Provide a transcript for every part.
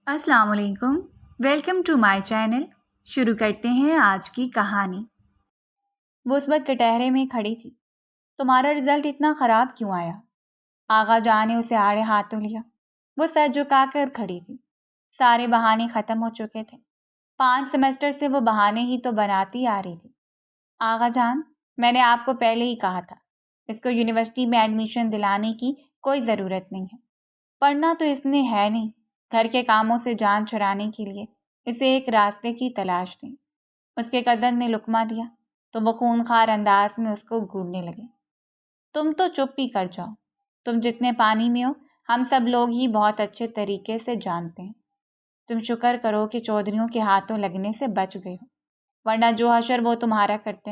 السلام علیکم، welcome to my channel. شروع کرتے ہیں آج کی کہانی۔ وہ اس وقت کٹہرے میں کھڑی تھی۔ تمہارا رزلٹ اتنا خراب کیوں آیا؟ آغا جان نے اسے آڑے ہاتھوں لیا۔ وہ سر جھکا کر کھڑی تھی۔ سارے بہانے ختم ہو چکے تھے۔ 5 سیمسٹر سے وہ بہانے ہی تو بناتی آ رہی تھی۔ آغا جان، میں نے آپ کو پہلے ہی کہا تھا، اس کو یونیورسٹی میں ایڈمیشن دلانے کی کوئی ضرورت نہیں ہے۔ پڑھنا تو اس نے ہے نہیں، گھر کے کاموں سے جان چھڑانے کے لیے اسے ایک راستے کی تلاش تھی۔ اس کے کزن نے لقمہ دیا تو وہ خونخوار انداز میں اس کو گھورنے لگے۔ تم تو چپ ہی کر جاؤ، تم جتنے پانی میں ہو ہم سب لوگ ہی بہت اچھے طریقے سے جانتے ہیں۔ تم شکر کرو کہ چودھریوں کے ہاتھوں لگنے سے بچ گئے ہو، ورنہ جو حشر وہ تمہارا کرتے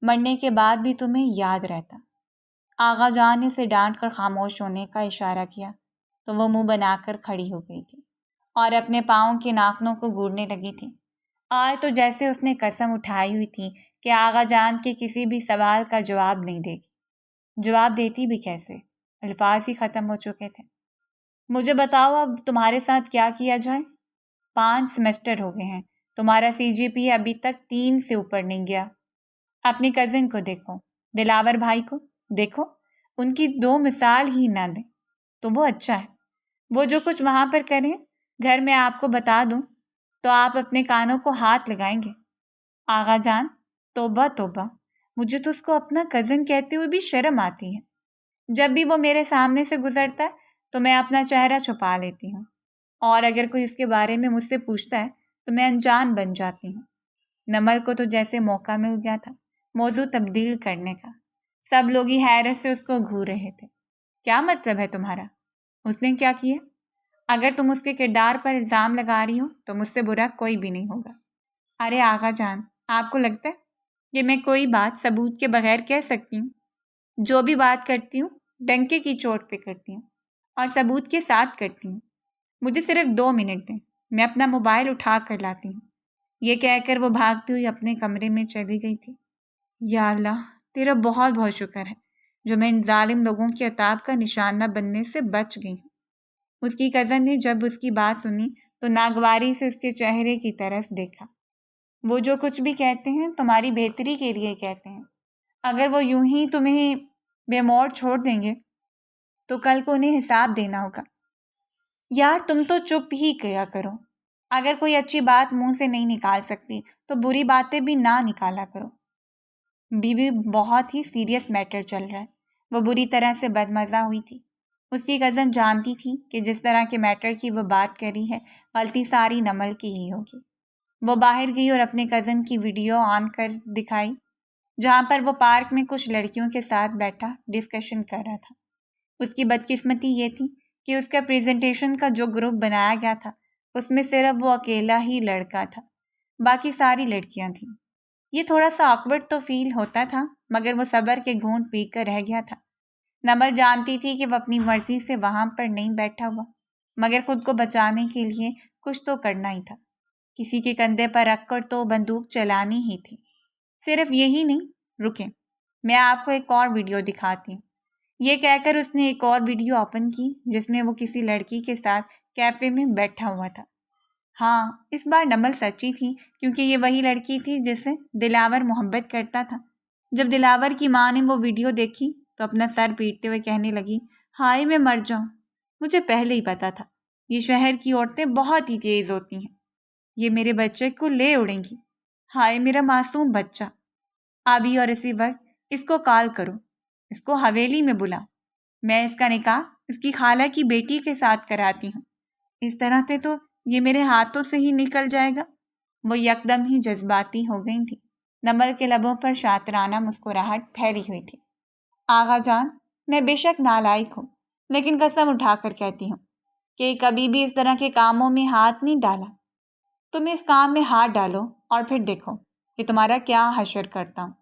مرنے کے بعد بھی تمہیں یاد رہتا۔ آغا جان نے اسے ڈانٹ کر خاموش ہونے کا اشارہ کیا تو وہ منہ بنا کر کھڑی ہو گئی تھی اور اپنے پاؤں کے ناخنوں کو گھورنے لگی تھی۔ آج تو جیسے اس نے قسم اٹھائی ہوئی تھی کہ آغا جان کے کسی بھی سوال کا جواب نہیں دے گی۔ جواب دیتی بھی کیسے؟ الفاظ ہی ختم ہو چکے تھے۔ مجھے بتاؤ اب تمہارے ساتھ کیا کیا جائے؟ 5 سیمسٹر ہو گئے ہیں، تمہارا CGPA ابھی تک 3 سے اوپر نہیں گیا۔ اپنی کزن کو دیکھو، دلاور بھائی کو دیکھو، ان کی 2 مثال ہی نہ دیں تو وہ اچھا ہے۔ وہ جو کچھ وہاں پر کریں گھر میں آپ کو بتا دوں تو آپ اپنے کانوں کو ہاتھ لگائیں گے۔ آغا جان، توبہ توبہ، مجھے تو اس کو اپنا کزن کہتے ہوئے بھی شرم آتی ہے۔ جب بھی وہ میرے سامنے سے گزرتا ہے تو میں اپنا چہرہ چھپا لیتی ہوں، اور اگر کوئی اس کے بارے میں مجھ سے پوچھتا ہے تو میں انجان بن جاتی ہوں۔ نمل کو تو جیسے موقع مل گیا تھا موضوع تبدیل کرنے کا۔ سب لوگ ہی حیرت سے اس کو گھور رہے تھے۔ کیا مطلب ہے تمہارا؟ اس نے کیا کیا؟ اگر تم اس کے کردار پر الزام لگا رہی ہو تو مجھ سے برا کوئی بھی نہیں ہوگا۔ ارے آغا جان، آپ کو لگتا ہے کہ میں کوئی بات ثبوت کے بغیر کہہ سکتی ہوں؟ جو بھی بات کرتی ہوں ڈنکے کی چوٹ پہ کرتی ہوں اور ثبوت کے ساتھ کرتی ہوں۔ مجھے صرف 2 منٹ دیں، میں اپنا موبائل اٹھا کر لاتی ہوں۔ یہ کہہ کر وہ بھاگتی ہوئی اپنے کمرے میں چلی گئی تھی۔ یا اللہ، تیرا بہت بہت شکر ہے جو میں ان ظالم لوگوں کے عتاب کا نشانہ بننے سے بچ گئی ہوں۔ اس کی کزن نے جب اس کی بات سنی تو ناگواری سے اس کے چہرے کی طرف دیکھا۔ وہ جو کچھ بھی کہتے ہیں تمہاری بہتری کے لیے کہتے ہیں۔ اگر وہ یوں ہی تمہیں بے موڑ چھوڑ دیں گے تو کل کو انہیں حساب دینا ہوگا۔ یار تم تو چپ ہی کیا کرو۔ اگر کوئی اچھی بات منہ سے نہیں نکال سکتی تو بری باتیں بھی نہ نکالا کرو۔ بھی بہت ہی سیریس میٹر چل رہا ہے۔ وہ بری طرح سے بدمزہ ہوئی تھی۔ اس کی کزن جانتی تھی کہ جس طرح کے میٹر کی وہ بات کری ہے غلطی ساری نمل کی ہی ہوگی۔ وہ باہر گئی اور اپنے کزن کی ویڈیو آن کر دکھائی جہاں پر وہ پارک میں کچھ لڑکیوں کے ساتھ بیٹھا ڈسکشن کر رہا تھا۔ اس کی بدقسمتی یہ تھی کہ اس کا پریزنٹیشن کا جو گروپ بنایا گیا تھا اس میں صرف وہ اکیلا ہی لڑکا تھا، باقی ساری لڑکیاں تھیں۔ یہ تھوڑا سا آکورڈ تو فیل ہوتا تھا مگر وہ صبر کے گھونٹ پی کر رہ گیا تھا۔ نمل جانتی تھی کہ وہ اپنی مرضی سے وہاں پر نہیں بیٹھا ہوا مگر خود کو بچانے کے لیے کچھ تو کرنا ہی تھا۔ کسی کے کندھے پر رکھ کر تو بندوق چلانی ہی تھی۔ صرف یہی نہیں، رکیں، میں آپ کو ایک اور ویڈیو دکھاتی ہوں۔ یہ کہہ کر اس نے ایک اور ویڈیو اوپن کی جس میں وہ کسی لڑکی کے ساتھ کیفے میں بیٹھا ہوا تھا۔ ہاں، اس بار نمل سچی تھی کیونکہ یہ وہی لڑکی تھی جس سے دلاور محبت کرتا تھا۔ جب دلاور کی ماں نے وہ ویڈیو دیکھی تو اپنا سر پیٹتے ہوئے کہنے لگی، ہائے میں مر جاؤں، مجھے پہلے ہی پتا تھا یہ شہر کی عورتیں بہت ہی تیز ہوتی ہیں، یہ میرے بچے کو لے اڑیں گی، ہائے میرا معصوم بچہ۔ ابھی اور اسی وقت اس کو کال کرو، اس کو حویلی میں بلا، میں اس کا نکاح اس کی خالہ کی بیٹی کے ساتھ کراتی ہوں، اس طرح سے تو یہ میرے ہاتھوں سے ہی نکل جائے گا۔ وہ یکدم ہی جذباتی ہو گئی تھی۔ نمل کے لبوں پر شاطرانہ مسکراہٹ پھیلی ہوئی تھی۔ آغا جان، میں بے شک نالائق ہوں لیکن قسم اٹھا کر کہتی ہوں کہ کبھی بھی اس طرح کے کاموں میں ہاتھ نہیں ڈالا۔ تم اس کام میں ہاتھ ڈالو اور پھر دیکھو کہ تمہارا کیا حشر کرتا ہوں۔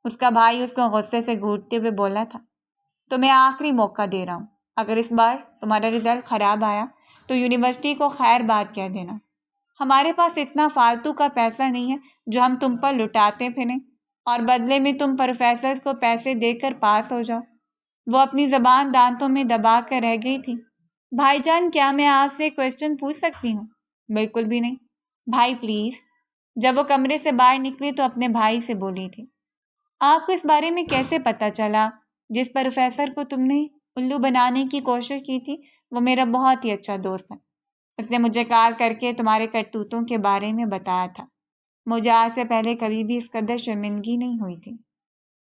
اس کا بھائی اس کو غصے سے گھورتے ہوئے بولا تھا، تو میں آخری موقع دے رہا ہوں، اگر اس بار تمہارا رزلٹ خراب آیا تو یونیورسٹی کو خیر بات کہہ دینا۔ ہمارے پاس اتنا فالتو کا پیسہ نہیں ہے جو ہم تم پر لٹاتے پھریں اور بدلے میں تم پروفیسرز کو پیسے دے کر پاس ہو جاؤ۔ وہ اپنی زبان دانتوں میں دبا کر رہ گئی تھی۔ بھائی جان، کیا میں آپ سے کویسچن پوچھ سکتی ہوں؟ بالکل بھی نہیں۔ بھائی پلیز۔ جب وہ کمرے سے باہر نکلی تو اپنے بھائی سے بولی تھی، آپ کو اس بارے میں کیسے پتہ چلا؟ جس پروفیسر کو تم نے الو بنانے کی کوشش کی تھی وہ میرا بہت ہی اچھا دوست ہے۔ اس نے مجھے کال کر کے تمہارے کرتوتوں کے بارے میں بتایا تھا۔ مجھے آج سے پہلے کبھی بھی اس قدر شرمندگی نہیں ہوئی تھی۔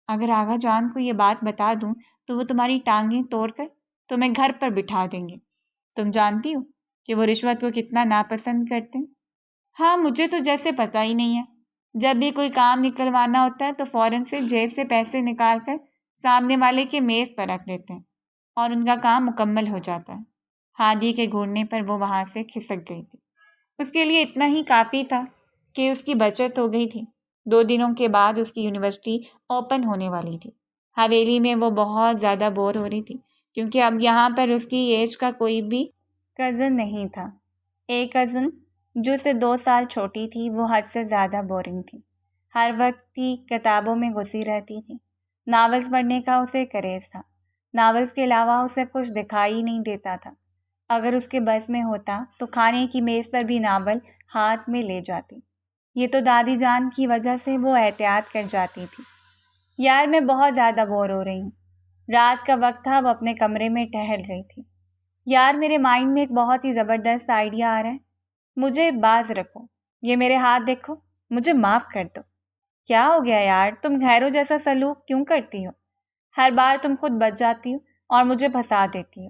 اگر آغا جان کو یہ بات بتا دوں تو وہ تمہاری ٹانگیں توڑ کر تمہیں گھر پر بٹھا دیں گے۔ تم جانتی ہو کہ وہ رشوت کو کتنا ناپسند کرتے ہیں۔ ہاں، مجھے تو جیسے پتہ ہی نہیں ہے۔ جب بھی کوئی کام نکلوانا ہوتا ہے تو فوراً سے جیب سے پیسے نکال کر سامنے والے کے میز پر رکھ دیتے ہیں اور ان کا کام مکمل ہو جاتا ہے۔ ہادی کے گھورنے پر وہ وہاں سے کھسک گئی تھی۔ اس کے لیے اتنا ہی کافی تھا کہ اس کی بچت ہو گئی تھی۔ 2 دنوں کے بعد اس کی یونیورسٹی اوپن ہونے والی تھی۔ حویلی میں وہ بہت زیادہ بور ہو رہی تھی کیونکہ اب یہاں پر اس کی ایج کا کوئی بھی کزن نہیں تھا۔ ایک کزن جو اسے 2 سال چھوٹی تھی وہ حد سے زیادہ بورنگ تھی۔ ہر وقت ہی کتابوں میں گھسی رہتی تھی۔ ناولز پڑھنے کا اسے کریز تھا۔ ناولز کے علاوہ اسے کچھ دکھائی نہیں دیتا تھا۔ اگر اس کے بس میں ہوتا تو کھانے کی میز پر بھی ناول ہاتھ میں لے جاتی۔ یہ تو دادی جان کی وجہ سے وہ احتیاط کر جاتی تھی۔ یار میں بہت زیادہ بور ہو رہی ہوں۔ رات کا وقت تھا، وہ اپنے کمرے میں ٹہل رہی تھی۔ یار میرے مائنڈ میں ایک بہت ہی زبردست آئیڈیا آ رہا ہے۔ مجھے باز رکھو، یہ میرے ہاتھ دیکھو، مجھے معاف کر دو۔ کیا ہو گیا یار، تم غیروں جیسا سلوک کیوں کرتی ہو؟ ہر بار تم خود بچ جاتی ہو اور مجھے پھنسا دیتی ہو،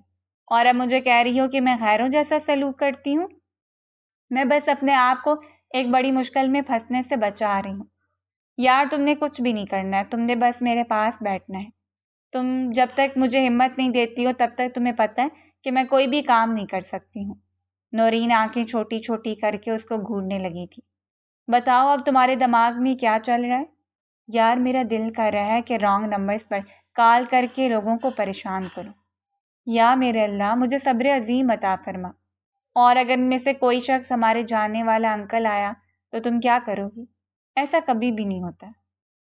اور اب مجھے کہہ رہی ہو کہ میں غیروں جیسا سلوک کرتی ہوں؟ میں بس اپنے آپ کو ایک بڑی مشکل میں پھنسنے سے بچا رہی ہوں۔ یار تم نے کچھ بھی نہیں کرنا ہے، تم نے بس میرے پاس بیٹھنا ہے۔ تم جب تک مجھے ہمت نہیں دیتی ہو تب تک تمہیں پتہ ہے کہ میں کوئی بھی کام نہیں کر سکتی ہوں۔ نورین آنکھیں چھوٹی چھوٹی کر کے اس کو گھورنے لگی تھی۔ بتاؤ اب تمہارے دماغ میں کیا چل رہا ہے؟ یار میرا دل کر رہا ہے کہ رانگ نمبرز پر کال کر کے لوگوں کو پریشان کرو۔ یا میرے اللہ، مجھے صبر عظیم عطا فرما۔ اور اگر ان میں سے کوئی شخص ہمارے جاننے والا انکل آیا تو تم کیا کرو گی؟ ایسا کبھی بھی نہیں ہوتا۔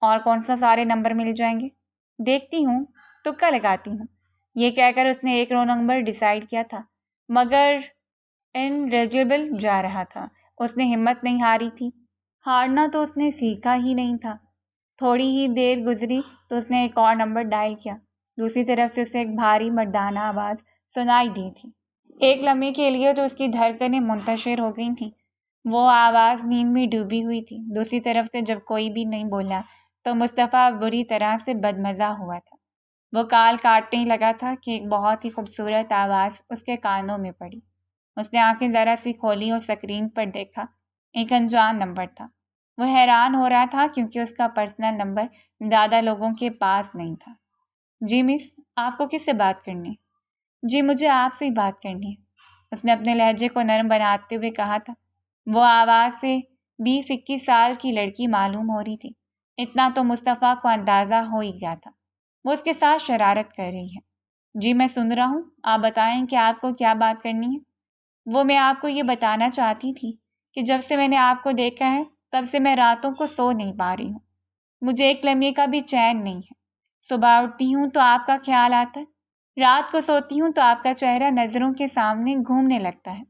اور کون سا سارے نمبر مل جائیں گے؟ دیکھتی ہوں، تکا لگاتی ہوں۔ یہ کہہ کر اس نے ایک رو نمبر ڈیسائیڈ کیا تھا، مگر انریجیبل جا رہا تھا۔ اس نے ہمت نہیں ہاری تھی۔ ہارنا تو اس نے سیکھا ہی نہیں تھا۔ تھوڑی ہی دیر گزری تو اس نے ایک اور نمبر ڈائل کیا۔ دوسری طرف سے اسے ایک بھاری مردانہ آواز سنائی دی تھی۔ ایک لمحے کے لیے تو اس کی دھڑکنیں منتشر ہو گئی تھیں۔ وہ آواز نیند میں ڈوبی ہوئی تھی۔ دوسری طرف سے جب کوئی بھی نہیں بولا تو مصطفیٰ بری طرح سے بدمزہ ہوا تھا۔ وہ کال کاٹنے لگا تھا کہ ایک بہت ہی خوبصورت آواز اس کے کانوں میں پڑی۔ اس نے آنکھیں ذرا سی کھولی اور اسکرین پر دیکھا۔ ایک انجان نمبر تھا۔ وہ حیران ہو رہا تھا کیونکہ اس کا پرسنل نمبر زیادہ لوگوں کے پاس نہیں تھا۔ جی مس، آپ کو کس سے بات کرنی ہے؟ جی مجھے آپ سے ہی بات کرنی ہے، اس نے اپنے لہجے کو نرم بناتے ہوئے کہا تھا۔ وہ آواز سے 20-21 سال کی لڑکی معلوم ہو رہی تھی۔ اتنا تو مصطفیٰ کو اندازہ ہو ہی گیا تھا۔ وہ اس کے ساتھ شرارت کر رہی ہے۔ جی میں سن رہا ہوں، آپ بتائیں کہ آپ کو کیا بات کرنی ہے؟ وہ میں آپ کو یہ بتانا چاہتی تھی کہ جب سے میں نے آپ کو دیکھا ہے تب سے میں راتوں کو سو نہیں پا رہی ہوں۔ مجھے ایک لمحے کا بھی چین نہیں ہے۔ صبح اٹھتی ہوں تو آپ کا خیال آتا ہے، رات کو سوتی ہوں تو آپ کا چہرہ نظروں کے سامنے گھومنے لگتا ہے۔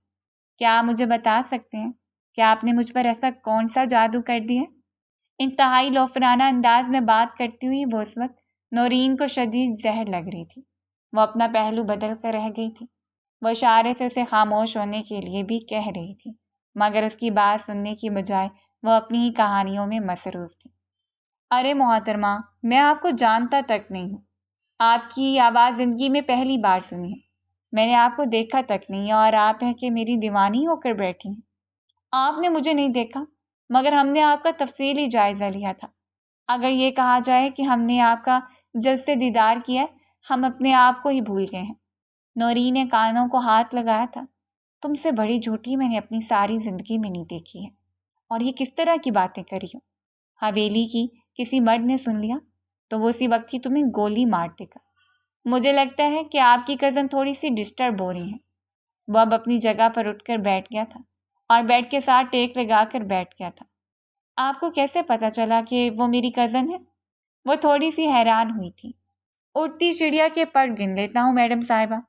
کیا آپ مجھے بتا سکتے ہیں کہ آپ نے مجھ پر ایسا کون سا جادو کر دیا؟ انتہائی لوفرانہ انداز میں بات کرتی ہوئی وہ اس وقت نورین کو شدید زہر لگ رہی تھی۔ وہ اپنا پہلو بدل کر رہ گئی تھی۔ وہ اشارے سے اسے خاموش ہونے کے لیے بھی کہہ رہی تھی، مگر اس کی بات سننے کی بجائے وہ اپنی ہی کہانیوں میں مصروف تھی۔ ارے محترمہ، میں آپ کو جانتا تک نہیں ہوں۔ آپ کی آواز زندگی میں پہلی بار سنی ہے۔ میں نے آپ کو دیکھا تک نہیں، اور آپ ہیں کہ میری دیوانی ہو کر بیٹھی ہیں۔ آپ نے مجھے نہیں دیکھا، مگر ہم نے آپ کا تفصیلی جائزہ لیا تھا۔ اگر یہ کہا جائے کہ ہم نے آپ کا جب سے دیدار کیا ہے ہم اپنے آپ کو ہی بھول گئے ہیں۔ نورین نے کانوں کو ہاتھ لگایا تھا۔ تم سے بڑی جھوٹی میں نے اپنی ساری زندگی میں نہیں دیکھی ہے۔ اور یہ کس طرح کی باتیں کری ہو؟ حویلی کی کسی مرد نے سن لیا تو وہ اسی وقت ہی تمہیں گولی مار دے گا۔ مجھے لگتا ہے کہ آپ کی کزن تھوڑی سی ڈسٹرب ہو رہی ہیں۔ وہ اب اپنی جگہ پر اٹھ کر بیٹھ گیا تھا اور بیڈ کے ساتھ ٹیک لگا کر بیٹھ گیا تھا۔ آپ کو کیسے پتہ چلا کہ وہ میری کزن ہے؟ وہ تھوڑی سی حیران ہوئی تھی۔ اڑتی چڑیا کے پر گن لیتا ہوں میڈم صاحبہ،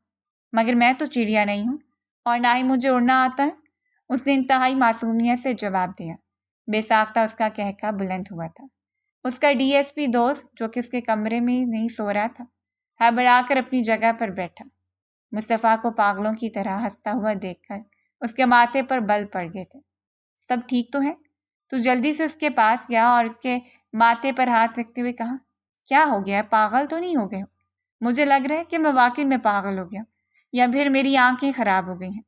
مگر میں تو چڑیا نہیں ہوں اور نہ ہی مجھے اڑنا آتا ہے۔ اس نے انتہائی معصومیت سے جواب دیا۔ بے ساختہ اس کا کہکا بلند ہوا تھا۔ اس کا ڈی ایس پی دوست جو کہ اس کے کمرے میں نہیں سو رہا تھا، ہڑبڑا کر اپنی جگہ پر بیٹھا۔ مصطفیٰ کو پاگلوں کی طرح ہنستا ہوا دیکھ کر اس کے ماتھے پر بل پڑ گئے تھے۔ سب ٹھیک تو ہے؟ تو جلدی سے اس کے پاس گیا اور اس کے ماتھے پر ہاتھ رکھتے ہوئے کہا، کیا ہو گیا ہے؟ پاگل تو نہیں ہو گئے ہو؟ مجھے لگ رہا ہے کہ میں واقعی میں پاگل ہو گیا یا پھر میری آنکھیں خراب ہو گئی ہیں۔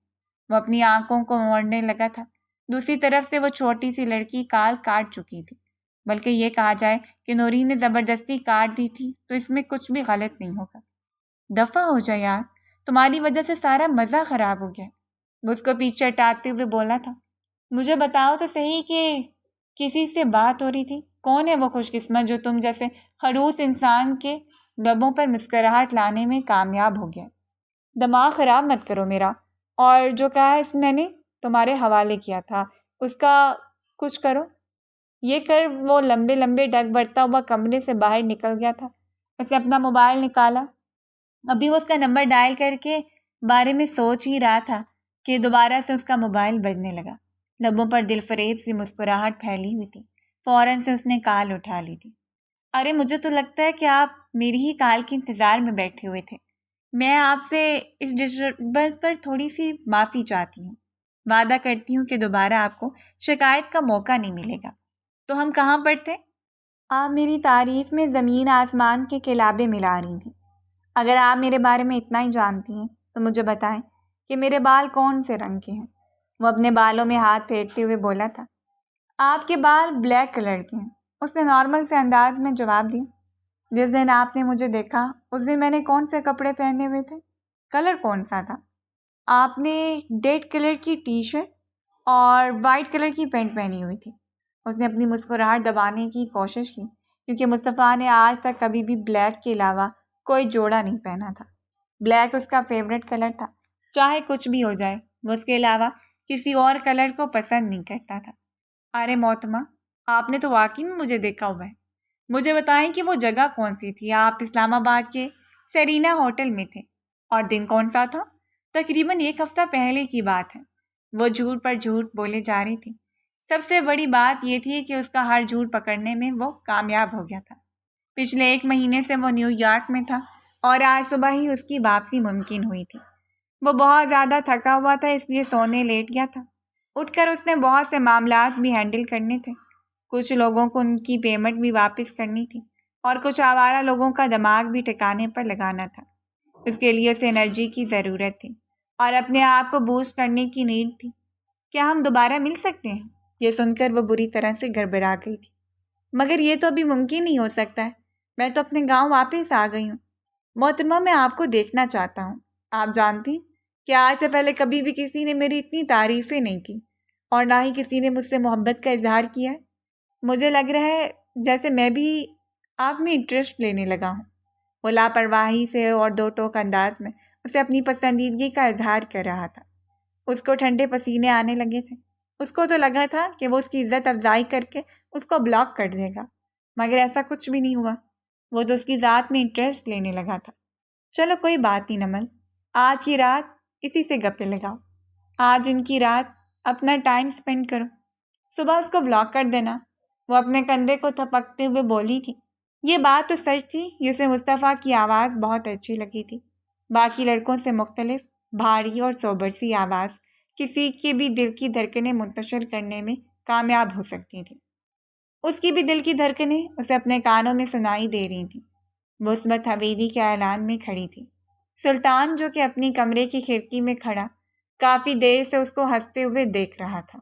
وہ اپنی آنکھوں کو موڑنے لگا تھا۔ دوسری طرف سے وہ چھوٹی سی لڑکی کال کاٹ چکی تھی، بلکہ یہ کہا جائے کہ نورین نے زبردستی کاٹ دی تھی تو اس میں کچھ بھی غلط نہیں ہوگا۔ دفع ہو جائے یار، تمہاری وجہ سے سارا مزہ خراب ہو گیا۔ وہ اس کو پیچھے ہٹاتے ہوئے بولا تھا۔ مجھے بتاؤ تو صحیح کہ کسی سے بات ہو رہی تھی؟ کون ہے وہ خوش قسمت جو تم جیسے خڑوس انسان کے لبوں پر مسکراہٹ لانے میں کامیاب ہو گیا؟ دماغ خراب مت کرو میرا، اور جو کہا اس میں نے تمہارے حوالے کیا تھا اس کا کچھ کرو۔ یہ کر وہ لمبے لمبے ڈگ بڑھتا ہوا کمرے سے باہر نکل گیا تھا۔ اسے اپنا موبائل نکالا۔ ابھی وہ اس کا نمبر ڈائل کر کے بارے میں سوچ ہی رہا تھا کہ دوبارہ سے اس کا موبائل بجنے لگا۔ لبوں پر دل فریب سی مسکراہٹ پھیلی ہوئی تھی۔ فوراً سے اس نے کال اٹھا لی تھی۔ ارے مجھے تو لگتا ہے کہ آپ میری ہی کال کے انتظار میں بیٹھے ہوئے تھے۔ میں آپ سے اس ڈسٹربنس پر تھوڑی سی معافی چاہتی ہوں۔ وعدہ کرتی ہوں کہ دوبارہ آپ کو شکایت کا موقع نہیں ملے گا۔ تو ہم کہاں پر تھے؟ آپ میری تعریف میں زمین آسمان کے کلابے ملا رہی تھیں۔ اگر آپ میرے بارے میں اتنا ہی جانتی ہیں تو مجھے بتائیں کہ میرے بال کون سے رنگ کے ہیں؟ وہ اپنے بالوں میں ہاتھ پھیرتے ہوئے بولا تھا۔ آپ کے بال بلیک کلر کے ہیں، اس نے نارمل سے انداز میں جواب دیا۔ جس دن آپ نے مجھے دیکھا اس دن میں نے کون سے کپڑے پہنے ہوئے تھے؟ کلر کون سا تھا؟ آپ نے ڈیٹ کلر کی ٹی شرٹ اور وائٹ کلر کی پینٹ پہنی ہوئی تھی۔ اس نے اپنی مسکراہٹ دبانے کی کوشش کی کیونکہ مصطفیٰ نے آج تک کبھی بھی بلیک کے علاوہ کوئی جوڑا نہیں پہنا تھا۔ بلیک اس کا فیوریٹ کلر تھا، چاہے کچھ بھی ہو جائے وہ اس کے علاوہ کسی اور کلر کو پسند نہیں کرتا تھا۔ ارے محترمہ، آپ نے تو واقعی میں مجھے دیکھا ہوا ہے۔ مجھے بتائیں کہ وہ جگہ کون سی تھی؟ آپ اسلام آباد کے سرینا ہوٹل میں تھے، اور دن کون سا تھا؟ تقریباً 1 ہفتہ پہلے کی بات ہے۔ وہ جھوٹ پر جھوٹ بولے جا رہی تھی۔ سب سے بڑی بات یہ تھی کہ اس کا ہر جھوٹ پکڑنے میں وہ کامیاب ہو گیا تھا۔ پچھلے 1 مہینے سے وہ نیو یارک میں تھا اور آج صبح ہی اس کی واپسی ممکن ہوئی تھی۔ وہ بہت زیادہ تھکا ہوا تھا، اس لیے سونے لیٹ گیا تھا۔ اٹھ کر اس نے بہت سے معاملات بھی ہینڈل کرنے تھے۔ کچھ لوگوں کو ان کی پیمنٹ بھی واپس کرنی تھی اور کچھ آوارہ لوگوں کا دماغ بھی ٹھکانے پر لگانا تھا۔ اس کے لیے اسے انرجی کی ضرورت تھی اور اپنے آپ کو بوسٹ کرنے کی نیڈ تھی۔ کیا ہم دوبارہ مل سکتے ہیں؟ یہ سن کر وہ بری طرح سے گڑبڑا گئی تھی۔ مگر یہ تو ابھی ممکن نہیں ہو سکتا ہے، میں تو اپنے گاؤں واپس آ گئی ہوں۔ محترمہ، میں آپ کو دیکھنا چاہتا ہوں۔ آپ جانتی کہ آج سے پہلے کبھی بھی کسی نے میری اتنی تعریفیں نہیں کی اور نہ ہی کسی نے مجھ سے محبت کا اظہار کیا ہے۔ مجھے لگ رہا ہے جیسے میں بھی آپ میں انٹرسٹ لینے لگا ہوں۔ وہ لاپرواہی سے اور دو ٹوک انداز میں اسے اپنی پسندیدگی کا اظہار کر رہا تھا۔ اس کو ٹھنڈے پسینے آنے لگے تھے۔ اس کو تو لگا تھا کہ وہ اس کی عزت افزائی کر کے اس کو بلاک کر دے گا، مگر ایسا کچھ بھی نہیں ہوا۔ وہ تو اس کی ذات میں انٹرسٹ لینے لگا تھا۔ چلو کوئی بات نہیں نمل، آج کی رات اسی سے گپے لگاؤ۔ آج ان کی رات اپنا ٹائم سپینڈ کرو، صبح اس کو بلاک کر دینا۔ وہ اپنے کندھے کو تھپکتے ہوئے بولی تھی۔ یہ بات تو سچ تھی کہ اسے مصطفیٰ کی آواز بہت اچھی لگی تھی۔ باقی لڑکوں سے مختلف، بھاری اور سوبر سی آواز کسی کے بھی دل کی دھڑکنیں منتشر کرنے میں کامیاب ہو سکتی تھی۔ اس کی بھی دل کی دھڑکنیں اسے اپنے کانوں میں سنائی دے رہی تھیں۔ وہ عصمت حویلی کے اعلان میں کھڑی تھی۔ سلطان جو کہ اپنی کمرے کی کھڑکی میں کھڑا کافی دیر سے اس کو ہنستے ہوئے دیکھ رہا تھا،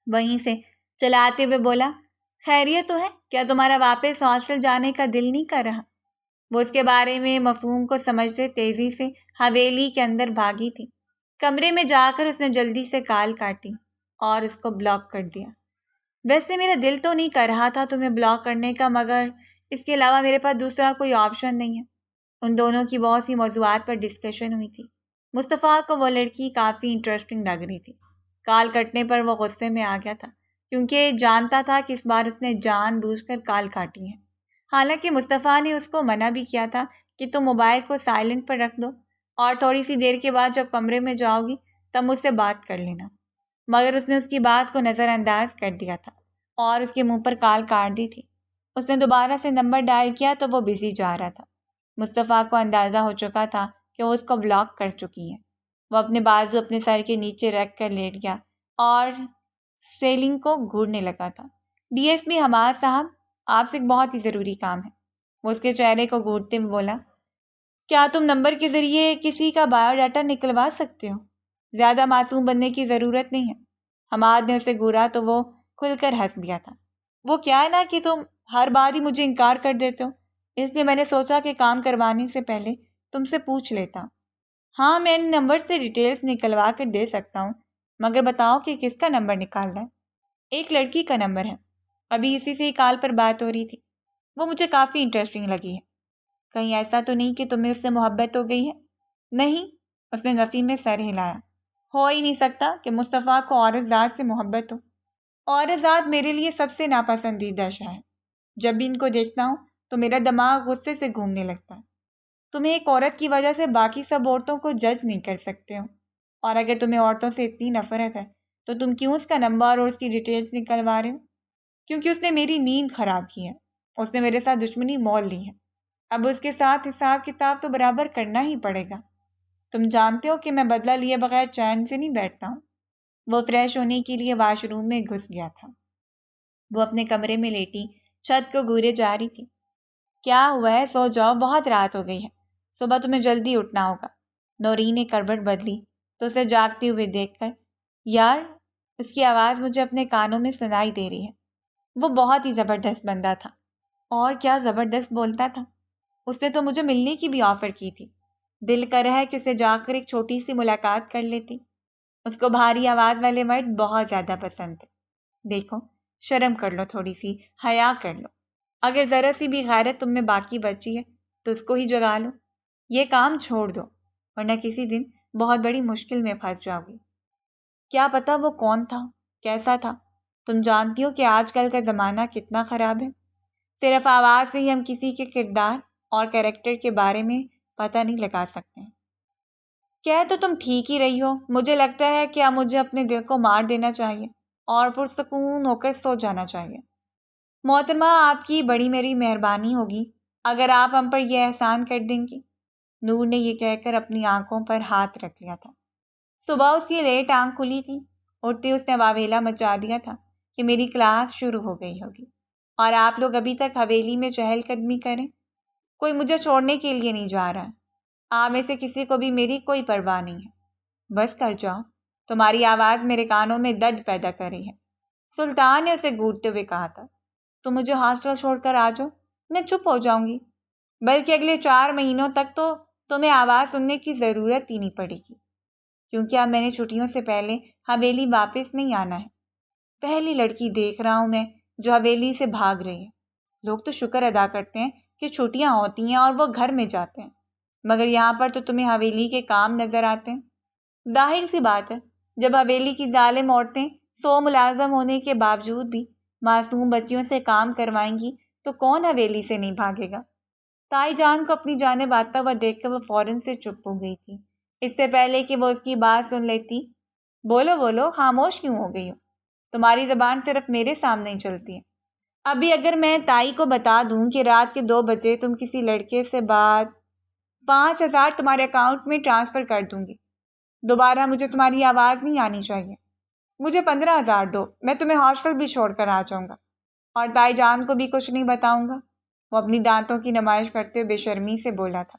وہیں سے چلاتے ہوئے بولا، خیریت تو ہے؟ کیا تمہارا واپس ہاسٹل جانے کا دل نہیں کر رہا؟ وہ اس کے بارے میں مفہوم کو سمجھتے تیزی سے حویلی کے اندر بھاگی تھی۔ کمرے میں جا کر اس نے جلدی سے کال کاٹی اور اس کو بلاک کر دیا۔ ویسے میرا دل تو نہیں کر رہا تھا تمہیں بلاک کرنے کا، مگر اس کے علاوہ میرے پاس دوسرا کوئی آپشن نہیں ہے۔ ان دونوں کی بہت سی موضوعات پر ڈسکشن ہوئی تھی۔ مصطفیٰ کو وہ لڑکی کافی انٹرسٹنگ لگ رہی تھی۔ کال کٹنے پر وہ غصے میں آ گیا تھا کیونکہ جانتا تھا کہ اس بار اس نے جان بوجھ کر کال کاٹی ہے۔ حالانکہ مصطفیٰ نے اس کو منع بھی کیا تھا کہ تم موبائل کو سائلنٹ پر رکھ دو اور تھوڑی سی دیر کے بعد جب کمرے میں جاؤ گی تب مجھ سے بات کر لینا۔ مگر اس نے اس کی بات کو نظر انداز کر دیا تھا اور اس کے منہ پر کال کاٹ دی تھی۔ اس نے دوبارہ سے نمبر ڈائل کیا تو وہ بزی جا رہا تھا۔ مصطفیٰ کو اندازہ ہو چکا تھا کہ وہ اس کو بلاک کر چکی ہے۔ وہ اپنے بازو اپنے سر کے نیچے رکھ کر لیٹ گیا اور سیلنگ کو گھورنے لگا تھا۔ ڈی ایس پی حماد صاحب، آپ سے ایک بہت ہی ضروری کام ہے۔ وہ اس کے چہرے کو گھورتے ہوئے بولا، کیا تم نمبر کے ذریعے کسی کا بایو ڈاٹا نکلوا سکتے ہو؟ زیادہ معصوم بننے کی ضرورت نہیں ہے۔ حماد نے اسے گھورا تو وہ کھل کر ہنس دیا تھا۔ وہ کیا ہے نا کہ تم ہر بار ہی مجھے انکار کر دیتے ہو، اس لیے میں نے سوچا کہ کام کروانے سے پہلے تم سے پوچھ لیتا ہوں۔ ہاں، میں ان نمبر سے ڈیٹیلز نکلوا کر دے سکتا ہوں، مگر بتاؤ کہ کس کا نمبر نکالنا ہے؟ ایک لڑکی کا نمبر ہے، ابھی اسی سے ہی کال پر بات ہو رہی تھی، وہ مجھے کافی انٹرسٹنگ لگی ہے۔ کہیں ایسا تو نہیں کہ تمہیں اس سے محبت ہو گئی ہے؟ نہیں، اس نے نفی میں سر ہلایا۔ ہو ہی نہیں سکتا کہ مصطفیٰ کو عورت ذات سے محبت ہو۔ عورت ذات میرے لیے سب سے ناپسندیدہ شے ہے۔ جب بھی ان کو دیکھتا ہوں تو میرا دماغ غصے سے گھومنے لگتا ہے۔ تمہیں ایک عورت کی وجہ سے باقی سب عورتوں کو جج نہیں کر سکتے ہو، اور اگر تمہیں عورتوں سے اتنی نفرت ہے تو تم کیوں اس کا نمبر اور اس کی ڈیٹیلز نکلوا رہے ہو؟ کیونکہ اس نے میری نیند خراب کی ہے، اس نے میرے ساتھ دشمنی مول لی ہے۔ اب اس کے ساتھ حساب کتاب تو برابر کرنا ہی پڑے گا۔ تم جانتے ہو کہ میں بدلہ لیے بغیر چین سے نہیں بیٹھتا ہوں۔ وہ فریش ہونے کے لیے واش روم میں گھس گیا تھا۔ وہ اپنے کمرے میں لیٹی چھت کو گھورے جا رہی تھی۔ کیا ہوا ہے؟ سو جاؤ، بہت رات ہو گئی ہے، صبح تمہیں جلدی اٹھنا ہوگا۔ نورین نے کربٹ بدلی تو اسے جاگتے ہوئے دیکھ کر، یار، اس کی آواز مجھے اپنے کانوں میں سنائی دے رہی ہے۔ وہ بہت ہی زبردست بندہ تھا، اور کیا زبردست بولتا تھا۔ اس نے تو مجھے ملنے کی بھی آفر کی تھی۔ دل کر رہا ہے کہ اسے جا کر ایک چھوٹی سی ملاقات کر لیتی۔ اس کو بھاری آواز والے مرد بہت زیادہ پسند تھے۔ دیکھو، شرم کر لو، تھوڑی سی حیا کر لو۔ اگر ذرا سی بھی غیرت تم میں باقی بچی ہے تو اس کو ہی جگا لو۔ یہ کام چھوڑ دو، ورنہ کسی دن بہت بڑی مشکل میں پھنس جاؤ گی۔ کیا پتا وہ کون تھا، کیسا تھا؟ تم جانتی ہو کہ آج کل کا زمانہ کتنا خراب ہے۔ صرف آواز سے ہی ہم کسی کے کردار اور کیریکٹر کے بارے میں پتہ نہیں لگا سکتے ہیں۔ کہہ تو تم ٹھیک ہی رہی ہو، مجھے لگتا ہے کہ اب مجھے اپنے دل کو مار دینا چاہیے اور پرسکون ہو کر سو جانا چاہیے۔ محترمہ، آپ کی بڑی میری مہربانی ہوگی اگر آپ ہم پر یہ احسان کر دیں گی۔ نور نے یہ کہہ کر اپنی آنکھوں پر ہاتھ رکھ لیا تھا۔ صبح اس کی لیٹ آنکھ کھلی تھی۔ اٹھتے اس نے واویلا مچا دیا تھا کہ میری کلاس شروع ہو گئی ہوگی اور آپ لوگ ابھی تک حویلی میں چہل قدمی کریں۔ کوئی مجھے چھوڑنے کے لیے نہیں جا رہا۔ آپ میں سے کسی کو بھی میری کوئی پرواہ نہیں ہے۔ بس کر جاؤ، تمہاری آواز میرے کانوں میں درد پیدا کر رہی ہے، سلطان نے اسے گھورتے ہوئے کہا تھا۔ تم مجھے ہاسٹل چھوڑ کر آ جاؤ، میں چپ ہو جاؤں گی، بلکہ اگلے 4 مہینوں تک تو تمہیں آواز سننے کی ضرورت ہی نہیں پڑے گی، کیونکہ اب میں نے چھٹیوں سے پہلے حویلی واپس نہیں آنا ہے۔ پہلی لڑکی دیکھ رہا ہوں میں جو حویلی سے بھاگ رہی ہے۔ لوگ تو شکر ادا کرتے ہیں کہ چھٹیاں ہوتی ہیں اور وہ گھر میں جاتے ہیں، مگر یہاں پر تو تمہیں حویلی کے کام نظر آتے ہیں۔ ظاہر سی بات ہے، جب حویلی کی ظالم عورتیں 100 ملازم ہونے کے باوجود بھی معصوم بچیوں سے کام کروائیں گی تو کون حویلی سے نہیں بھاگے گا؟ تائی جان کو اپنی جانب آتا ہوا دیکھ کر وہ فوراً سے چپ ہو گئی تھی، اس سے پہلے کہ وہ اس کی بات سن لیتی۔ بولو بولو، خاموش کیوں ہو گئی ہو؟ تمہاری زبان صرف میرے سامنے ہی چلتی ہے۔ ابھی اگر میں تائی کو بتا دوں کہ رات کے 2 بجے تم کسی لڑکے سے بات 5000 تمہارے اکاؤنٹ میں ٹرانسفر کر دوں گی، دوبارہ مجھے تمہاری آواز نہیں آنی چاہیے۔ مجھے 15,000 دو، میں تمہیں ہاسٹل بھی چھوڑ کر آ جاؤں گا، اور تائی جان کو بھی کچھ نہیں بتاؤں گا۔ وہ اپنی دانتوں کی نمائش کرتے ہوئے بے شرمی سے بولا تھا۔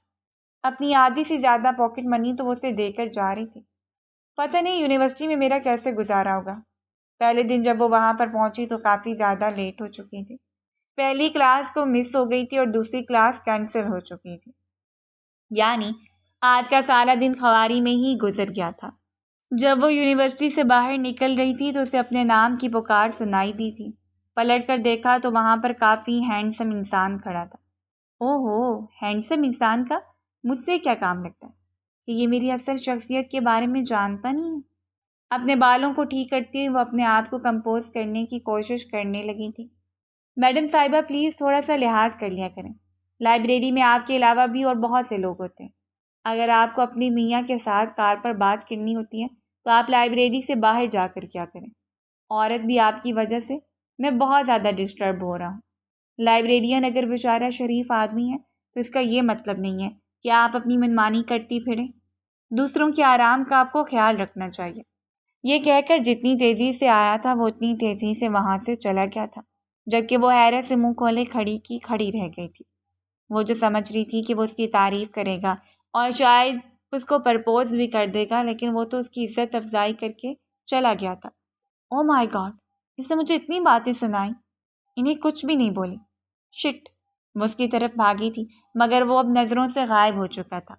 اپنی آدھی سے زیادہ پاکٹ منی تو وہ اسے دے کر جا رہی تھی۔ پتہ نہیں یونیورسٹی میں میرا کیسے گزارا ہوگا۔ پہلے دن جب وہ وہاں پر پہنچی تو کافی زیادہ لیٹ ہو چکی تھی۔ پہلی کلاس کو مس ہو گئی تھی اور دوسری کلاس کینسل ہو چکی تھی، یعنی آج کا سارا دن خواری میں ہی گزر گیا تھا۔ جب وہ یونیورسٹی سے باہر نکل رہی تھی تو اسے اپنے نام کی پکار سنائی دی تھی۔ پلٹ کر دیکھا تو وہاں پر کافی ہینڈسم انسان کھڑا تھا۔ اوہ ہو، ہینڈسم انسان کا مجھ سے کیا کام لگتا ہے کہ یہ میری اصل شخصیت کے بارے میں جانتا نہیں ہے؟ اپنے بالوں کو ٹھیک کرتے ہوئے وہ اپنے آپ کو کمپوز کرنے کی کوشش کرنے لگی تھی۔ میڈم صاحبہ، پلیز تھوڑا سا لحاظ کر لیا کریں، لائبریری میں آپ کے علاوہ بھی اور بہت سے لوگ ہوتے ہیں۔ اگر آپ کو اپنی میاں کے ساتھ کار پر بات کرنی ہوتی ہے تو آپ لائبریری سے باہر جا کر کیا کریں؟ عورت بھی آپ کی وجہ سے میں بہت زیادہ ڈسٹرب ہو رہا ہوں۔ لائبریرین اگر بیچارہ شریف آدمی ہے تو اس کا یہ مطلب نہیں ہے کہ آپ اپنی منمانی کرتی پھریں۔ دوسروں کے آرام کا آپ کو خیال رکھنا چاہیے۔ یہ کہہ کر جتنی تیزی سے آیا تھا وہ اتنی تیزی سے وہاں سے چلا گیا تھا، جبکہ وہ حیرت سے منہ کھولے کھڑی رہ گئی تھی۔ وہ جو سمجھ رہی تھی کہ وہ اس کی تعریف کرے گا اور شاید اس کو پرپوز بھی کر دے گا، لیکن وہ تو اس کی عزت افزائی کر کے چلا گیا تھا۔ او مائی گاڈ، اس نے مجھے اتنی باتیں سنائیں، انہیں کچھ بھی نہیں بولی۔ شٹ، وہ اس کی طرف بھاگی تھی مگر وہ اب نظروں سے غائب ہو چکا تھا۔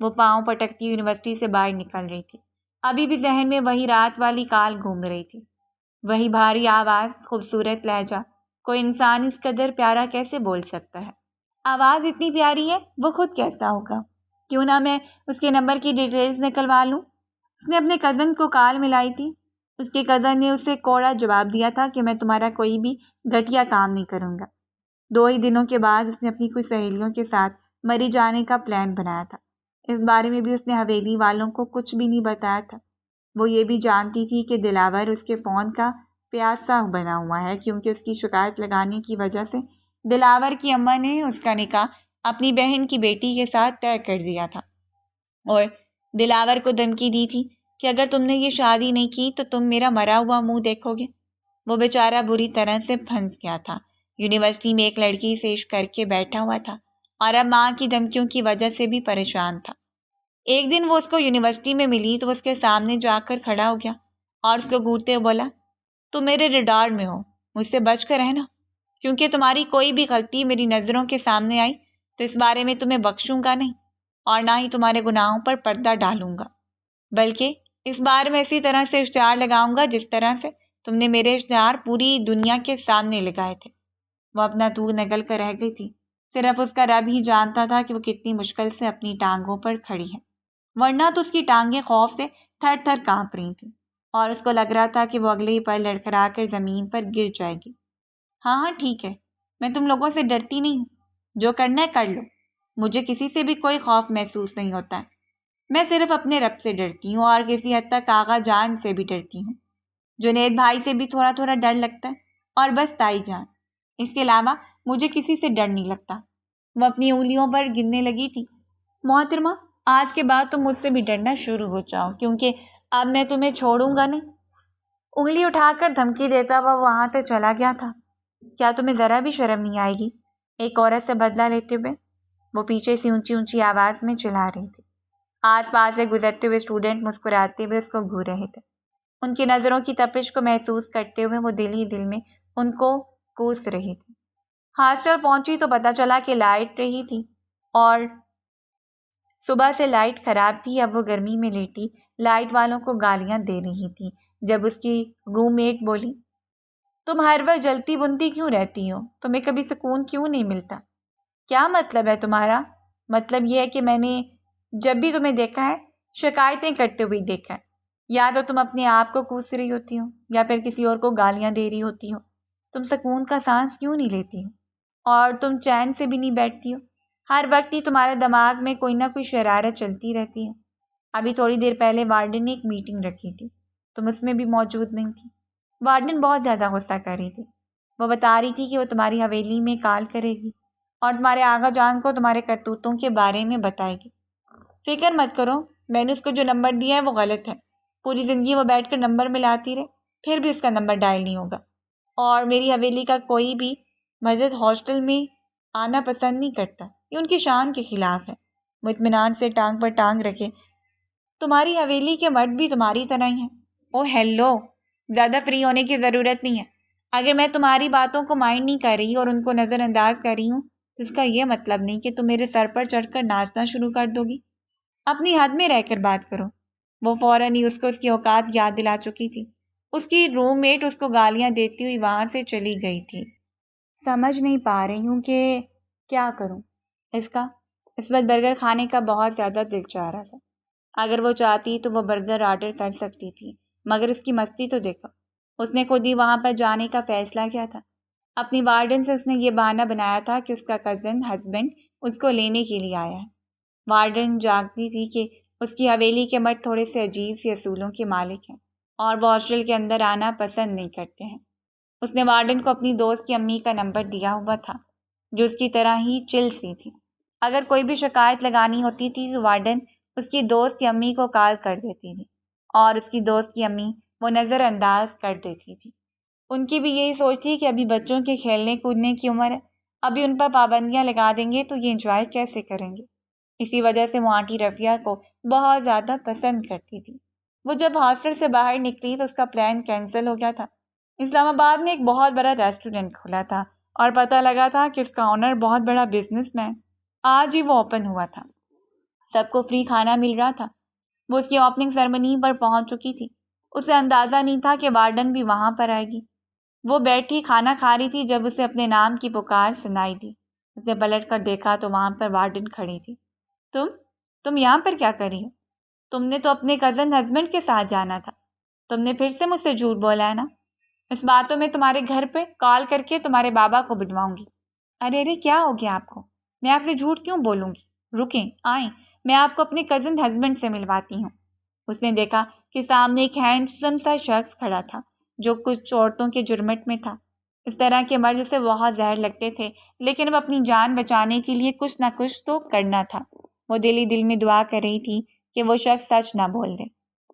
وہ پاؤں پٹکتی یونیورسٹی سے باہر نکل رہی تھی۔ ابھی بھی ذہن میں وہی رات والی کال گھوم رہی تھی، وہی بھاری آواز، خوبصورت لہجہ۔ کوئی انسان اس قدر پیارا کیسے بول سکتا ہے؟ آواز اتنی پیاری ہے، وہ خود کیسا ہوگا؟ کیوں نہ میں اس کے نمبر کی ڈیٹیلز نکلوا لوں؟ اس نے اپنے کزن کو کال ملائی تھی۔ اس کے کزن نے اسے کوڑا جواب دیا تھا کہ میں تمہارا کوئی بھی گھٹیا کام نہیں کروں گا۔ 2 ہی دنوں کے بعد اس نے اپنی کچھ سہیلیوں کے ساتھ مری جانے کا پلان بنایا تھا۔ اس بارے میں بھی اس نے حویلی والوں کو کچھ بھی نہیں بتایا تھا۔ وہ یہ بھی جانتی تھی کہ دلاور اس کے فون کا پیاسا بنا ہوا ہے، کیونکہ اس کی شکایت لگانے کی وجہ سے دلاور کی اماں نے اس کا نکاح اپنی بہن کی بیٹی کے ساتھ طے کر دیا تھا اور دلاور کو دھمکی دی تھی کہ اگر تم نے یہ شادی نہیں کی تو تم میرا مرا ہوا منہ دیکھو گے۔ وہ بیچارہ بری طرح سے پھنس گیا تھا۔ یونیورسٹی میں ایک لڑکی سے عشق کر کے بیٹھا ہوا تھا اور اب ماں کی دھمکیوں کی وجہ سے بھی پریشان تھا۔ ایک دن وہ اس کو یونیورسٹی میں ملی تو وہ اس کے سامنے جا کر کھڑا ہو گیا اور اس کو گھورتے ہوئے بولا، تم میرے ریڈار میں ہو، مجھ سے بچ کر رہنا، کیونکہ تمہاری کوئی بھی غلطی میری نظروں کے سامنے آئی تو اس بارے میں تمہیں بخشوں گا نہیں اور نہ ہی تمہارے گناہوں پر پردہ ڈالوں گا، بلکہ اس بار میں اسی طرح سے اشتہار لگاؤں گا جس طرح سے تم نے میرے اشتہار پوری دنیا کے سامنے لگائے تھے۔ وہ اپنا دور نگل کر رہ گئی تھی۔ صرف اس کا رب ہی جانتا تھا کہ وہ کتنی مشکل سے اپنی ٹانگوں پر کھڑی ہے، ورنہ تو اس کی ٹانگیں خوف سے تھر تھر کانپ رہی تھیں اور اس کو لگ رہا تھا کہ وہ اگلے ہی پل لڑکھڑا کر زمین پر گر جائے گی۔ ہاں ٹھیک ہے، میں تم لوگوں سے ڈرتی نہیں ہوں، جو کرنا ہے کر لو، مجھے کسی سے بھی کوئی خوف محسوس نہیں ہوتا ہے۔ میں صرف اپنے رب سے ڈرتی ہوں اور کسی حد تک آغا جان سے بھی ڈرتی ہوں۔ جنید بھائی سے بھی تھوڑا تھوڑا ڈر لگتا ہے اور بس تائی جان، اس کے علاوہ مجھے کسی سے ڈر نہیں لگتا۔ وہ اپنی انگلیوں پر گننے لگی تھی۔ محترمہ، آج کے بعد تم مجھ سے بھی ڈرنا شروع ہو جاؤ، کیونکہ اب میں تمہیں چھوڑوں گا نہیں۔ انگلی اٹھا کر دھمکی دیتا ہوا وہاں سے چلا گیا تھا۔ کیا تمہیں ذرا بھی شرم نہیں آئے گی؟ ایک عورت سے بدلہ لیتے ہوئے وہ پیچھے سے اونچی اونچی آواز میں چلا رہی تھی۔ آس پاس سے گزرتے ہوئے اسٹوڈنٹ مسکراتے ہوئے اس کو گھور رہے تھے۔ ان کی نظروں کی تپش کو محسوس کرتے ہوئے وہ دل ہی دل میں ان کو کوس رہی تھی۔ ہاسٹل پہنچی تو پتہ چلا کہ لائٹ رہی تھی اور صبح سے لائٹ خراب تھی۔ اب وہ گرمی میں لیٹی لائٹ والوں کو گالیاں دے رہی تھی جب اس کی روم میٹ بولی، تم ہر وقت جلتی بنتی کیوں رہتی ہو؟ تمہیں کبھی سکون کیوں نہیں ملتا؟ کیا مطلب ہے تمہارا؟ مطلب یہ ہے کہ میں نے جب بھی تمہیں دیکھا ہے شکایتیں کرتے ہوئے دیکھا ہے، یا تو تم اپنے آپ کو کوس رہی ہوتی ہو یا پھر کسی اور کو گالیاں دے رہی ہوتی ہو۔ تم سکون کا سانس کیوں نہیں لیتی ہو اور تم چین سے بھی نہیں بیٹھتی ہو؟ ہر وقت ہی تمہارے دماغ میں کوئی نہ کوئی شرارت چلتی رہتی ہے۔ ابھی تھوڑی دیر پہلے وارڈن نے ایک میٹنگ رکھی تھی، تم اس میں بھی موجود نہیں تھی۔ وارڈن بہت زیادہ غصہ کر رہی تھی۔ وہ بتا رہی تھی کہ وہ تمہاری حویلی میں کال کرے گی اور تمہارے آغا جان کو تمہارے کرتوتوں کے بارے میں بتائے گی۔ فکر مت کرو، میں نے اس کو جو نمبر دیا ہے وہ غلط ہے۔ پوری زندگی وہ بیٹھ کر نمبر ملاتی رہے پھر بھی اس کا نمبر ڈائل نہیں ہوگا، اور میری حویلی کا کوئی بھی مدد ہاسٹل میں آنا پسند نہیں کرتا، یہ ان کی شان کے خلاف ہے۔ وہ اطمینان سے ٹانگ پر ٹانگ رکھے، تمہاری حویلی کے مرد بھی تمہاری طرح ہی ہیں۔ او ہیلو، زیادہ فری ہونے کی ضرورت نہیں ہے۔ اگر میں تمہاری باتوں کو مائنڈ نہیں کر رہی اور ان کو نظر انداز کر رہی ہوں تو اس کا یہ مطلب نہیں کہ تم میرے سر پر چڑھ کر ناچنا شروع کر دو گی۔ اپنی حد میں رہ کر بات کرو۔ وہ فوراً ہی اس کو اس کی اوقات یاد دلا چکی تھی۔ اس کی روم میٹ اس کو گالیاں دیتی ہوئی وہاں سے چلی گئی تھی۔ سمجھ نہیں پا رہی ہوں کہ کیا کروں اس وقت برگر کھانے کا بہت زیادہ دل چاہ رہا تھا۔ اگر وہ چاہتی تو وہ برگر آرڈر کر سکتی تھی، مگر اس کی مستی تو دیکھو، اس نے خود ہی وہاں پر جانے کا فیصلہ کیا تھا۔ اپنی وارڈن سے اس نے یہ بہانہ بنایا تھا کہ اس کا کزن ہسبینڈ اس کو لینے کے لیے آیا ہے۔ وارڈن جانتی تھی کہ اس کی حویلی کے مرد تھوڑے سے عجیب سی اصولوں کے مالک ہیں اور وہ ہاسٹل کے اندر آنا پسند نہیں کرتے ہیں۔ اس نے وارڈن کو اپنی دوست کی امی کا نمبر دیا ہوا تھا جو اس کی طرح ہی چل سی تھی۔ اگر کوئی بھی شکایت لگانی ہوتی تھی تو وارڈن اس کی دوست کی امی کو کال کر دیتی تھی اور اس کی دوست کی امی وہ نظر انداز کر دیتی تھی۔ ان کی بھی یہی سوچ تھی کہ ابھی بچوں کے کھیلنے کودنے کی عمر ہے، ابھی ان پر پابندیاں لگا دیں گے تو یہ انجوائے کیسے کریں گے۔ اسی وجہ سے وہ آنٹی رفیہ کو بہت زیادہ پسند کرتی تھی۔ وہ جب ہاسٹل سے باہر نکلی تو اس کا پلان کینسل ہو گیا تھا۔ اسلام آباد میں ایک بہت بڑا ریسٹورینٹ کھلا تھا اور پتہ لگا تھا کہ اس کا آنر بہت بڑا بزنس مین آج ہی وہ اوپن ہوا تھا۔ سب کو فری کھانا مل رہا تھا۔ وہ اس کی اوپننگ سرمنی پر پہنچ چکی تھی۔ اسے اندازہ نہیں تھا کہ وارڈن بھی وہاں پر آئے گی۔ وہ بیٹھی کھانا کھا رہی تھی جب اسے اپنے نام کی پکار سنائی دی۔ اس نے پلٹ کر دیکھا تو وہاں پر وارڈن کھڑی تھی۔ تم یہاں پر کیا کر رہی ہو؟ تم نے تو اپنے کزن ہسبینڈ کے ساتھ جانا تھا۔ تم نے پھر سے مجھ سے جھوٹ بولا ہے نا؟ اس باتوں میں تمہارے گھر پہ کال کر کے تمہارے بابا کو بلواؤں گی۔ ارے کیا ہو گیا آپ کو؟ میں آپ سے جھوٹ کیوں بولوں گی؟ رکیں، آئیں، میں آپ کو اپنے کزن ہسبینڈ سے ملواتی ہوں۔ اس نے دیکھا کہ سامنے ایک ہینڈسم سا شخص کھڑا تھا جو کچھ عورتوں کے جرمٹ میں تھا۔ اس طرح کے مرد اسے بہت زہر لگتے تھے، لیکن اب اپنی جان بچانے کے لیے کچھ نہ کچھ تو کرنا تھا۔ وہ دل ہی دل میں دعا کر رہی تھی کہ وہ شخص سچ نہ بول دے۔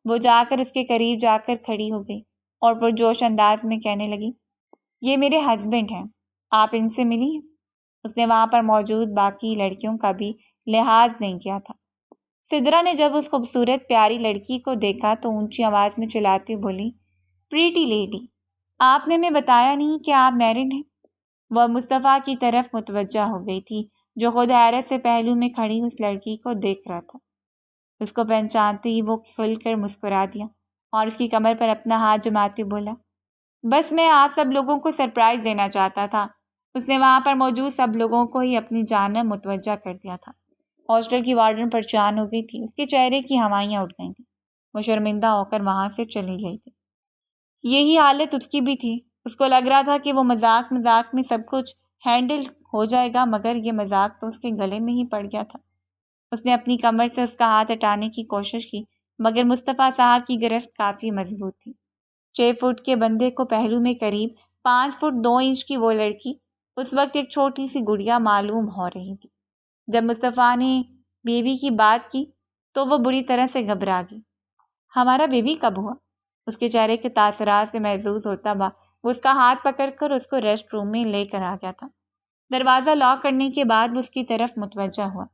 وہ جا کر اس کے قریب جا کر کھڑی ہو گئی اور پرجوش انداز میں کہنے لگی، یہ میرے ہسبینڈ ہیں، آپ ان سے ملی ہیں؟ اس نے وہاں پر موجود باقی لڑکیوں کا بھی لحاظ نہیں کیا تھا۔ سدرا نے جب اس خوبصورت پیاری لڑکی کو دیکھا تو اونچی آواز میں چلاتی بولی، پریٹی لیڈی، آپ نے ہمیں بتایا نہیں کہ آپ میرڈ ہیں؟ وہ مصطفیٰ کی طرف متوجہ ہو گئی تھی جو خود حیرت سے پہلو میں کھڑی اس لڑکی کو دیکھ رہا تھا۔ اس کو پہچانتے ہی وہ کھل کر مسکرا دیا اور اس کی کمر پر اپنا ہاتھ جماتے بولا، بس میں آپ سب لوگوں کو سرپرائز دینا چاہتا تھا۔ اس نے وہاں پر موجود سب لوگوں کو ہی اپنی جانب متوجہ کر دیا تھا۔ ہاسٹل کی وارڈن پریشان ہو گئی تھی، اس کے چہرے کی ہوائیاں اٹھ گئی تھیں۔ وہ شرمندہ ہو کر وہاں سے چلی گئی تھی۔ یہی حالت اس کی بھی تھی۔ اس کو لگ رہا تھا کہ وہ مذاق میں سب کچھ ہینڈل ہو جائے گا، مگر یہ مذاق تو اس کے گلے میں ہی پڑ گیا تھا۔ اس نے اپنی کمر سے اس کا ہاتھ ہٹانے کی کوشش کی، مگر مصطفیٰ صاحب کی گرفت کافی مضبوط تھی۔ 6 فٹ کے بندے کو پہلو میں قریب 5 فٹ 2 انچ کی وہ لڑکی اس وقت ایک چھوٹی سی گڑیا معلوم ہو رہی تھی۔ جب مصطفیٰ نے بیبی کی بات کی تو وہ بری طرح سے گھبرا گئی۔ ہمارا بیبی کب ہوا؟ اس کے چہرے کے تاثرات سے محظوظ ہوتا ہوا وہ اس کا ہاتھ پکڑ کر اس کو ریسٹ روم میں لے کر آ گیا تھا۔ دروازہ لاک کرنے کے بعد وہ اس کی طرف متوجہ ہوا۔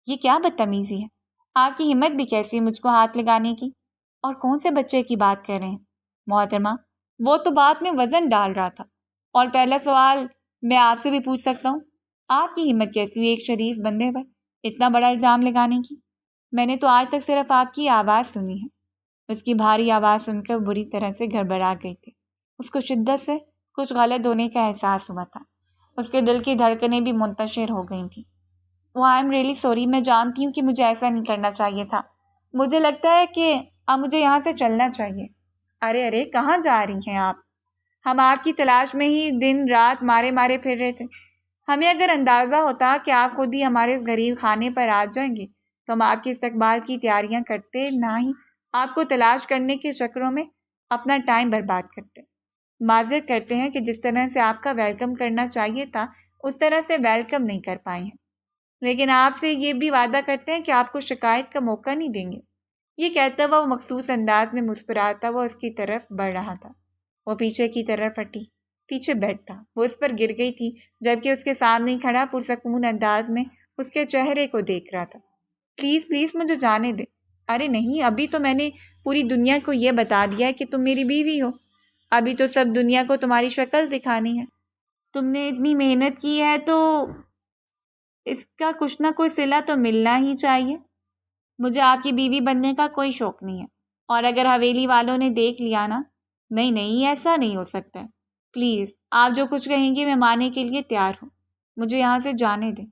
یہ کیا بدتمیزی ہے؟ آپ کی ہمت بھی کیسی ہے مجھ کو ہاتھ لگانے کی؟ اور کون سے بچے کی بات کر رہے ہیں؟ محترمہ، وہ تو بات میں وزن ڈال رہا تھا۔ اور پہلا سوال میں آپ سے بھی پوچھ سکتا ہوں، آپ کی ہمت کیسی ہوئی ایک شریف بندے پر اتنا بڑا الزام لگانے کی؟ میں نے تو آج تک صرف آپ کی آواز سنی ہے۔ اس کی بھاری آواز سن کر بری طرح سے گھبرا گئی تھی۔ اس کو شدت سے کچھ غلط ہونے کا احساس ہوا تھا۔ اس کے دل کی دھڑکنیں بھی منتشر ہو گئی تھیں۔ وہ آئی ایم ریئلی سوری، میں جانتی ہوں کہ مجھے ایسا نہیں کرنا چاہیے تھا۔ مجھے لگتا ہے کہ اب مجھے یہاں سے چلنا چاہیے۔ ارے کہاں جا رہی ہیں آپ؟ ہم آپ کی تلاش میں ہی دن رات مارے پھر رہے تھے۔ ہمیں اگر اندازہ ہوتا کہ آپ خود ہی ہمارے غریب خانے پر آ جائیں گے تو ہم آپ کے استقبال کی تیاریاں کرتے، نہ ہی آپ کو تلاش کرنے کے چکروں میں اپنا ٹائم برباد کرتے۔ معذرت کرتے ہیں کہ جس طرح سے آپ کا ویلکم کرنا چاہیے تھا اس طرح سے ویلکم نہیں کر پائے ہیں، لیکن آپ سے یہ بھی وعدہ کرتے ہیں کہ آپ کو شکایت کا موقع نہیں دیں گے۔ یہ کہتا ہوا وہ مخصوص انداز میں مسکراتا وہ اس کی طرف بڑھ رہا تھا۔ وہ پیچھے کی طرف ہٹی، پیچھے بیٹھ تھا۔ وہ اس پر گر گئی تھی جبکہ اس کے سامنے کھڑا پرسکون انداز میں اس کے چہرے کو دیکھ رہا تھا۔ پلیز مجھے جانے دے۔ ارے نہیں، ابھی تو میں نے پوری دنیا کو یہ بتا دیا ہے کہ تم میری بیوی ہو۔ ابھی تو سب دنیا کو تمہاری شکل دکھانی ہے۔ تم نے اتنی محنت کی ہے تو اس کا کچھ نہ کوئی صلہ تو ملنا ہی چاہیے۔ مجھے آپ کی بیوی بننے کا کوئی شوق نہیں ہے، اور اگر حویلی والوں نے دیکھ لیا نا، نہیں ایسا نہیں ہو سکتا ہے۔ پلیز آپ جو کچھ کہیں گے میں ماننے کے لیے تیار ہوں۔ مجھے یہاں سے جانے دیں۔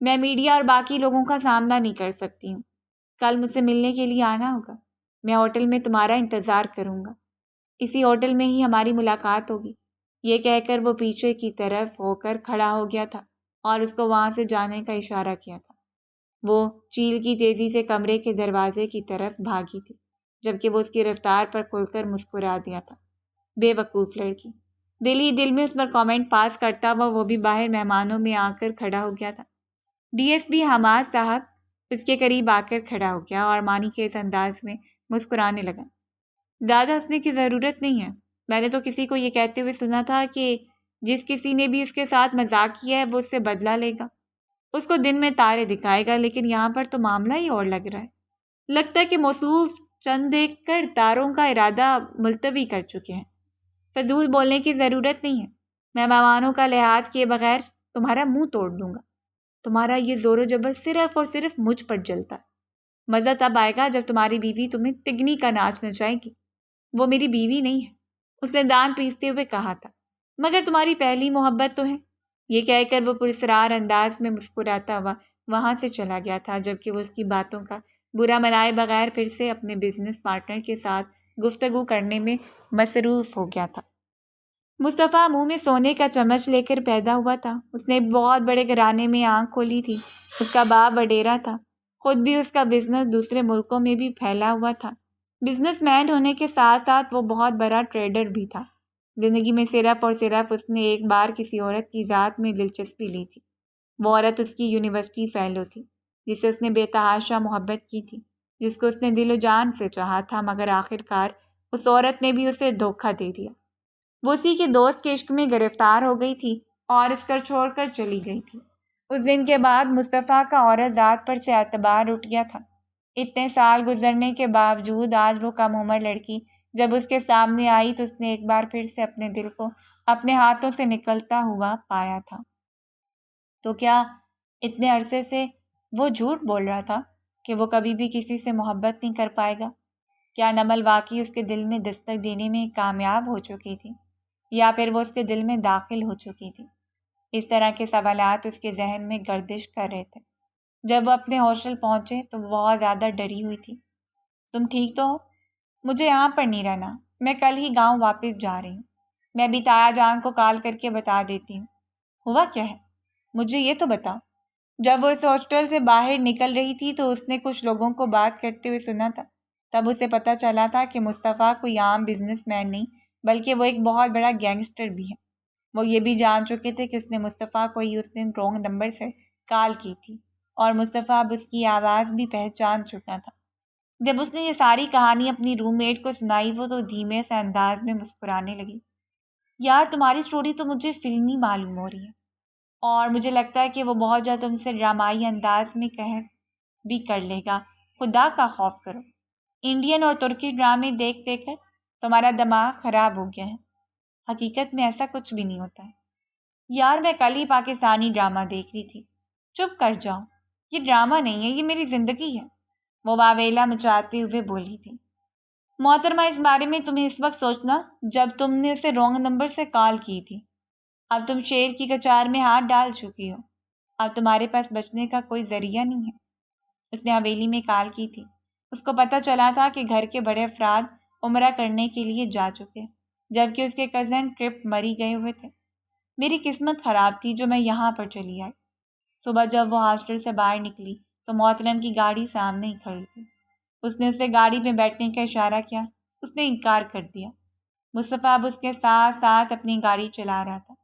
میں میڈیا اور باقی لوگوں کا سامنا نہیں کر سکتی ہوں۔ کل مجھ سے ملنے کے لیے آنا ہوگا۔ میں ہوٹل میں تمہارا انتظار کروں گا۔ اسی ہوٹل میں ہی ہماری ملاقات ہوگی۔ یہ کہہ کر وہ پیچھے کی طرف ہو کر کھڑا ہو گیا تھا اور اس کو وہاں سے جانے کا اشارہ کیا تھا۔ وہ چیل کی تیزی سے کمرے کے دروازے کی طرف بھاگی تھی، جبکہ وہ اس کی رفتار پر کھل کر مسکرا دیا تھا۔ بے وقوف لڑکی، دل ہی دل میں اس پر کامنٹ پاس کرتا ہوا وہ بھی باہر مہمانوں میں آ کر کھڑا ہو گیا تھا۔ ڈی ایس پی حماد صاحب اس کے قریب آ کر کھڑا ہو گیا اور مانی کے اس انداز میں مسکرانے لگا۔ زیادہ ہنسنے کی ضرورت نہیں ہے، میں نے تو کسی کو یہ کہتے ہوئے سنا تھا کہ جس کسی نے بھی اس کے ساتھ مذاق کیا ہے وہ اس سے بدلہ لے گا، اس کو دن میں تارے دکھائے گا، لیکن یہاں پر تو معاملہ ہی اور لگ رہا ہے۔ لگتا ہے کہ موصوف چند دیکھ کر تاروں کا ارادہ ملتوی کر چکے ہیں۔ فضول بولنے کی ضرورت نہیں ہے، میں مہمانوں کا لحاظ کیے بغیر تمہارا منہ توڑ دوں گا۔ تمہارا یہ زور و جبر صرف اور صرف مجھ پر جلتا ہے۔ مزہ تب آئے گا جب تمہاری بیوی تمہیں تگنی کا ناچ نچائے گی۔ وہ میری بیوی نہیں ہے، اس نے دانت پیستے ہوئے کہا تھا، مگر تمہاری پہلی محبت تو ہے۔ یہ کہہ کر وہ پراسرار انداز میں مسکراتا ہوا وہاں سے چلا گیا تھا، جبکہ وہ اس کی باتوں کا برا منائے بغیر پھر سے اپنے بزنس پارٹنر کے ساتھ گفتگو کرنے میں مصروف ہو گیا تھا۔ مصطفیٰ منہ میں سونے کا چمچ لے کر پیدا ہوا تھا۔ اس نے بہت بڑے گھرانے میں آنکھ کھولی تھی۔ اس کا باپ وڈیرا تھا، خود بھی اس کا بزنس دوسرے ملکوں میں بھی پھیلا ہوا تھا۔ بزنس مین ہونے کے ساتھ ساتھ وہ بہت بڑا ٹریڈر بھی تھا۔ زندگی میں صرف اور صرف اس نے ایک بار کسی عورت کی ذات میں دلچسپی لی تھی۔ وہ عورت اس کی یونیورسٹی فیلو تھی، جس سے اس نے بے تحاشا محبت کی تھی، جس کو اس نے دل و جان سے چاہا تھا، مگر آخر کار اس عورت نے بھی اسے دھوکہ دے دیا۔ وہ اسی کے دوست کے عشق میں گرفتار ہو گئی تھی اور اس کر چھوڑ کر چلی گئی تھی۔ اس دن کے بعد مصطفیٰ کا عورت ذات پر سے اعتبار اٹھ گیا تھا۔ اتنے سال گزرنے کے باوجود آج وہ کم عمر لڑکی جب اس کے سامنے آئی تو اس نے ایک بار پھر سے اپنے دل کو اپنے ہاتھوں سے نکلتا ہوا پایا تھا۔ تو کیا اتنے عرصے سے وہ جھوٹ بول رہا تھا کہ وہ کبھی بھی کسی سے محبت نہیں کر پائے گا؟ کیا نمل واقعی اس کے دل میں دستک دینے میں کامیاب ہو چکی تھی، یا پھر وہ اس کے دل میں داخل ہو چکی تھی؟ اس طرح کے سوالات اس کے ذہن میں گردش کر رہے تھے۔ جب وہ اپنے ہاسٹل پہنچے تو وہ بہت زیادہ ڈری ہوئی تھی۔ تم ٹھیک تو ہو؟ مجھے یہاں پر نہیں رہنا، میں کل ہی گاؤں واپس جا رہی ہوں۔ میں بھی تایا جان کو کال کر کے بتا دیتی ہوں۔ ہوا کیا ہے؟ مجھے یہ تو بتاؤ۔ جب وہ اس ہاسٹل سے باہر نکل رہی تھی تو اس نے کچھ لوگوں کو بات کرتے ہوئے سنا تھا۔ تب اسے پتہ چلا تھا کہ مصطفیٰ کوئی عام بزنس مین نہیں بلکہ وہ ایک بہت بڑا گینگسٹر بھی ہے۔ وہ یہ بھی جان چکے تھے کہ اس نے مصطفیٰ کو ہی اس دن رونگ نمبر سے کال کی تھی، اور مصطفیٰ اب اس کی آواز بھی پہچان چکا تھا۔ جب اس نے یہ ساری کہانی اپنی روم میٹ کو سنائی وہ تو دھیمے سے انداز میں مسکرانے لگی۔ یار تمہاری سٹوری تو مجھے فلمی معلوم ہو رہی ہے، اور مجھے لگتا ہے کہ وہ بہت جلد تم سے ڈرامائی انداز میں قہر بھی کر لے گا۔ خدا کا خوف کرو، انڈین اور ترکی ڈرامے دیکھ دیکھ کر تمہارا دماغ خراب ہو گیا ہے۔ حقیقت میں ایسا کچھ بھی نہیں ہوتا ہے۔ یار میں کل ہی پاکستانی ڈرامہ دیکھ رہی تھی۔ چپ کر جاؤ، یہ ڈرامہ نہیں ہے، یہ میری زندگی ہے، وہ واویلا مچاتے ہوئے بولی تھی۔ محترمہ اس بارے میں تمہیں اس وقت سوچنا جب تم نے اسے رونگ نمبر سے کال کی تھی۔ اب تم شیر کی کچار میں ہاتھ ڈال چکی ہو، اب تمہارے پاس بچنے کا کوئی ذریعہ نہیں ہے۔ اس نے حویلی میں کال کی تھی۔ اس کو پتہ چلا تھا کہ گھر کے بڑے افراد عمرہ کرنے کے لیے جا چکے، جبکہ اس کے کزن ٹرپ مری گئے ہوئے تھے۔ میری قسمت خراب تھی جو میں یہاں پر چلی آئی۔ صبح جب وہ ہاسٹل سے باہر نکلی تو محترم کی گاڑی سامنے ہی کھڑی تھی۔ اس نے اسے گاڑی میں بیٹھنے کا اشارہ کیا، اس نے انکار کر دیا۔ مصطفیٰ اب اس کے ساتھ ساتھ اپنی گاڑی چلا رہا تھا۔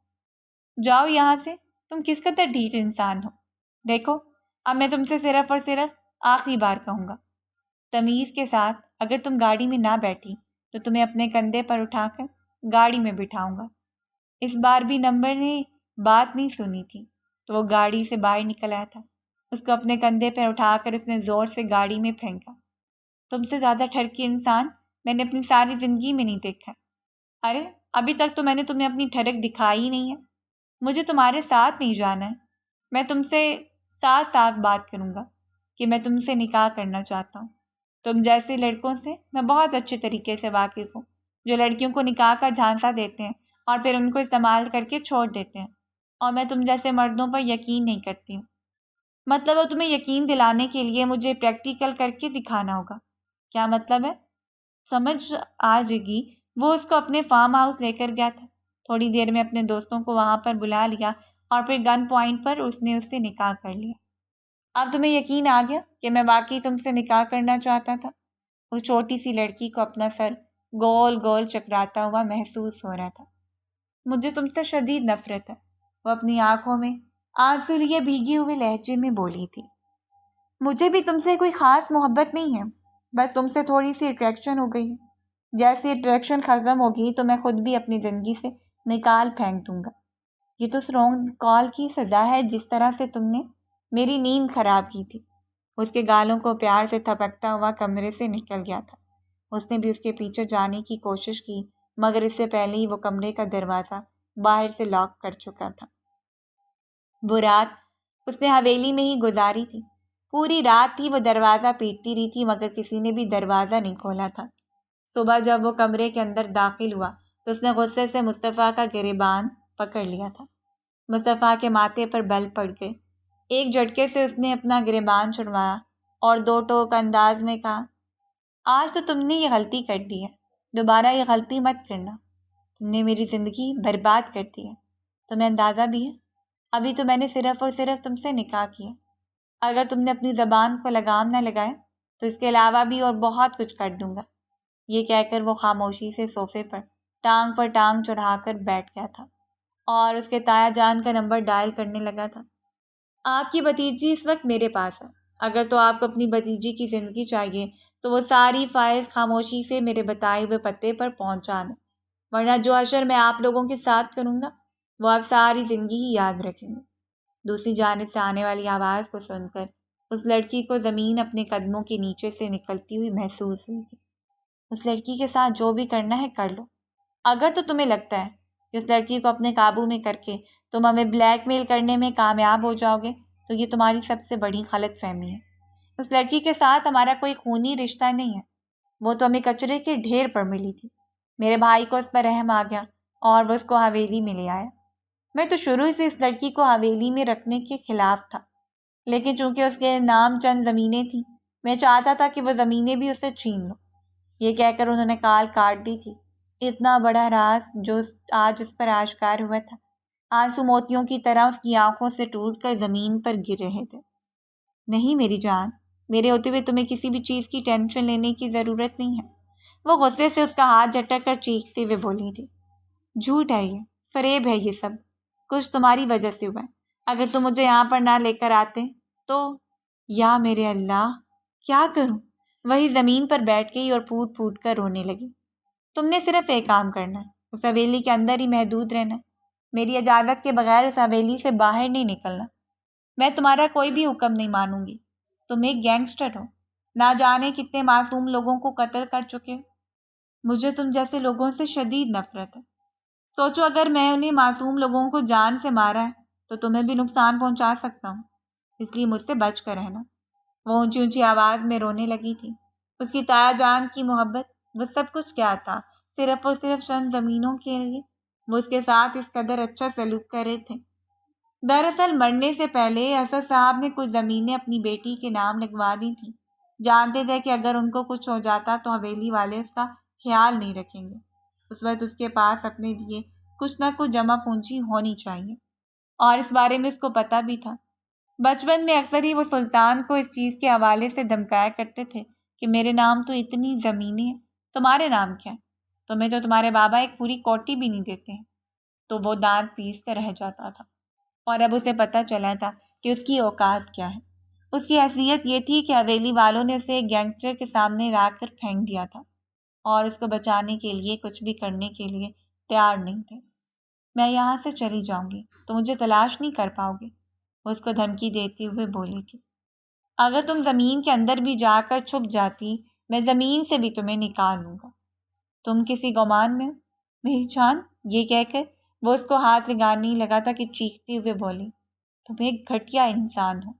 جاؤ یہاں سے، تم کس قدر ڈھیٹ انسان ہو۔ دیکھو اب میں تم سے صرف اور صرف آخری بار کہوں گا، تمیز کے ساتھ اگر تم گاڑی میں نہ بیٹھی تو تمہیں اپنے کندھے پر اٹھا کر گاڑی میں بٹھاؤں گا۔ اس بار بھی نمبر نے بات نہیں سنی تھی تو وہ گاڑی سے باہر نکل آیا تھا۔ اس کو اپنے کندھے پر اٹھا کر اس نے زور سے گاڑی میں پھینکا۔ تم سے زیادہ ٹھڑکی انسان میں نے اپنی ساری زندگی میں نہیں دیکھا۔ ارے ابھی تک تو میں نے تمہیں اپنی ٹھڑک دکھائی ہی نہیں ہے۔ مجھے تمہارے ساتھ نہیں جانا ہے۔ میں تم سے صاف صاف بات کروں گا کہ میں تم سے نکاح کرنا چاہتا ہوں۔ تم جیسے لڑکوں سے میں بہت اچھے طریقے سے واقف ہوں، جو لڑکیوں کو نکاح کا جھانسا دیتے ہیں اور پھر ان کو استعمال کر کے چھوڑ دیتے ہیں، اور میں تم جیسے مردوں پر یقین نہیں کرتی ہوں۔ مطلب وہ تمہیں یقین دلانے کے لیے مجھے پریکٹیکل کر کے دکھانا ہوگا۔ کیا مطلب ہے؟ سمجھ آ جائے گی۔ وہ اس کو اپنے فارم ہاؤس لے کر گیا تھا۔ تھوڑی دیر میں اپنے دوستوں کو وہاں پر بلا لیا اور پھر گن پوائنٹ پر اس نے اس سے نکاح کر لیا۔ اب تمہیں یقین آ گیا کہ میں واقعی تم سے نکاح کرنا چاہتا تھا؟ اس چھوٹی سی لڑکی کو اپنا سر گول گول چکراتا ہوا محسوس ہو رہا تھا۔ مجھے تم سے شدید نفرت ہے، وہ اپنی آنکھوں میں آنسو لیے بھیگے ہوئے لہجے میں بولی تھی۔ مجھے بھی تم سے کوئی خاص محبت نہیں ہے، بس تم سے تھوڑی سی اٹریکشن ہو گئی ہے۔ جیسی اٹریکشن ختم ہوگی تو میں خود بھی اپنی زندگی سے نکال پھینک دوں گا۔ یہ تو اس رونگ کال کی سزا ہے جس طرح سے تم نے میری نیند خراب کی تھی۔ اس کے گالوں کو پیار سے تھپکتا ہوا کمرے سے نکل گیا تھا۔ اس نے بھی اس کے پیچھے جانے کی کوشش کی، مگر اس سے پہلے ہی وہ کمرے کا دروازہ باہر سے لاک کر چکا تھا۔ وہ رات اس نے حویلی میں ہی گزاری تھی۔ پوری رات ہی وہ دروازہ پیٹتی رہی تھی، مگر کسی نے بھی دروازہ نہیں کھولا تھا۔ صبح جب وہ کمرے کے اندر داخل ہوا تو اس نے غصے سے مصطفیٰ کا گریبان پکڑ لیا تھا۔ مصطفیٰ کے ماتھے پر بل پڑ گئے۔ ایک جھٹکے سے اس نے اپنا گریبان چھڑوایا اور دو ٹوک انداز میں کہا، آج تو تم نے یہ غلطی کر دی ہے، دوبارہ یہ غلطی مت کرنا۔ تم نے میری زندگی برباد کر دی ہے۔ تمہیں اندازہ بھی ہے، ابھی تو میں نے صرف اور صرف تم سے نکاح کیا۔ اگر تم نے اپنی زبان کو لگام نہ لگائے تو اس کے علاوہ بھی اور بہت کچھ کر دوں گا۔ یہ کہہ کر وہ خاموشی سے صوفے پر ٹانگ چڑھا کر بیٹھ گیا تھا اور اس کے تایا جان کا نمبر ڈائل کرنے لگا تھا۔ آپ کی بھتیجی اس وقت میرے پاس ہے۔ اگر تو آپ کو اپنی بھتیجی کی زندگی چاہیے تو وہ ساری فائلز خاموشی سے میرے بتائے ہوئے پتے پر پہنچا دیں، ورنہ جو اشر میں آپ لوگوں کے ساتھ کروں گا وہ آپ ساری زندگی ہی یاد رکھیں گے۔ دوسری جانب سے آنے والی آواز کو سن کر اس لڑکی کو زمین اپنے قدموں کے نیچے سے نکلتی ہوئی محسوس ہوئی تھی۔ اس لڑکی کے ساتھ جو بھی کرنا ہے کر لو۔ اگر تو تمہیں لگتا ہے کہ اس لڑکی کو اپنے قابو میں کر کے تم ہمیں بلیک میل کرنے میں کامیاب ہو جاؤ گے تو یہ تمہاری سب سے بڑی غلط فہمی ہے۔ اس لڑکی کے ساتھ ہمارا کوئی خونی رشتہ نہیں ہے، وہ تو ہمیں کچرے کے ڈھیر پر ملی تھی۔ میرے بھائی کو اس پر رحم آ گیا اور وہ اس کو حویلی میں لے آیا۔ میں تو شروع سے اس لڑکی کو حویلی میں رکھنے کے خلاف تھا، لیکن چونکہ اس کے نام چند زمینیں تھیں، میں چاہتا تھا کہ وہ زمینیں بھی اس سے چھین لو۔ یہ کہہ کر انہوں نے کال کاٹ دی تھی۔ اتنا بڑا راز جو آج اس پر آشکار ہوا تھا، آنسو موتیوں کی طرح اس کی آنکھوں سے ٹوٹ کر زمین پر گر رہے تھے۔ نہیں میری جان، میرے ہوتے ہوئے تمہیں کسی بھی چیز کی ٹینشن لینے کی ضرورت نہیں ہے۔ وہ غصے سے اس کا ہاتھ جھٹک کر چیختے ہوئے بولی تھی۔ جھوٹ ہے، یہ فریب ہے، یہ سب کچھ تمہاری وجہ سے ہوا ہے۔ اگر تم مجھے یہاں پر نہ لے کر آتے تو یا میرے اللہ کیا کروں؟ وہی زمین پر بیٹھ گئی اور پھوٹ پھوٹ کر رونے لگی۔ تم نے صرف ایک کام کرنا ہے، اس حویلی کے اندر ہی محدود رہنا ہے۔ میری اجازت کے بغیر اس حویلی سے باہر نہیں نکلنا۔ میں تمہارا کوئی بھی حکم نہیں مانوں گی۔ تم ایک گینگسٹر ہو، نہ جانے کتنے معصوم لوگوں کو قتل کر چکے ہو۔ مجھے تم جیسے لوگوں سے شدید نفرت ہے۔ سوچو اگر میں انہیں معصوم لوگوں کو جان سے مارا ہے تو تمہیں بھی نقصان پہنچا سکتا ہوں، اس لیے مجھ سے بچ کر رہنا۔ وہ اونچی اونچی آواز میں رونے لگی تھی۔ اس کی تایا جان کی محبت، وہ سب کچھ کیا تھا صرف اور صرف چند زمینوں کے لیے؟ وہ اس کے ساتھ اس قدر اچھا سلوک کر رہے تھے۔ دراصل مرنے سے پہلے اسد صاحب نے کچھ زمینیں اپنی بیٹی کے نام لگوا دی تھیں۔ جانتے تھے کہ اگر ان کو کچھ ہو جاتا تو حویلی والے اس کا خیال نہیں رکھیں گے۔ اس وقت اس کے پاس اپنے لیے کچھ نہ کچھ جمع پونجی ہونی چاہیے، اور اس بارے میں اس کو پتہ بھی تھا۔ بچپن میں اکثر ہی وہ سلطان کو اس چیز کے حوالے سے دھمکایا کرتے تھے کہ میرے نام تو اتنی زمینیں ہیں، تمہارے نام کیا ہے؟ تمہیں تو تمہارے بابا ایک پوری کوٹھی بھی نہیں دیتے ہیں۔ تو وہ دانت پیس کر رہ جاتا تھا، اور اب اسے پتہ چلا تھا کہ اس کی اوقات کیا ہے۔ اس کی حیثیت یہ تھی کہ حویلی والوں نے اسے ایک گینگسٹر کے سامنے لا کر پھینک دیا تھا اور اس کو بچانے کے لیے کچھ بھی کرنے کے لیے تیار نہیں تھے۔ میں یہاں سے چلی جاؤں گی تو مجھے تلاش نہیں کر پاؤ گے، وہ اس کو دھمکی دیتے ہوئے بولی تھی۔ اگر تم زمین کے اندر بھی جا کر چھپ جاتی، میں زمین سے بھی تمہیں نکال لوں گا۔ تم کسی گمان میں ہو میری جان؟ یہ کہہ کر وہ اس کو ہاتھ لگانے لگا تھا کہ چیختے ہوئے بولی، تم ایک گھٹیا انسان ہو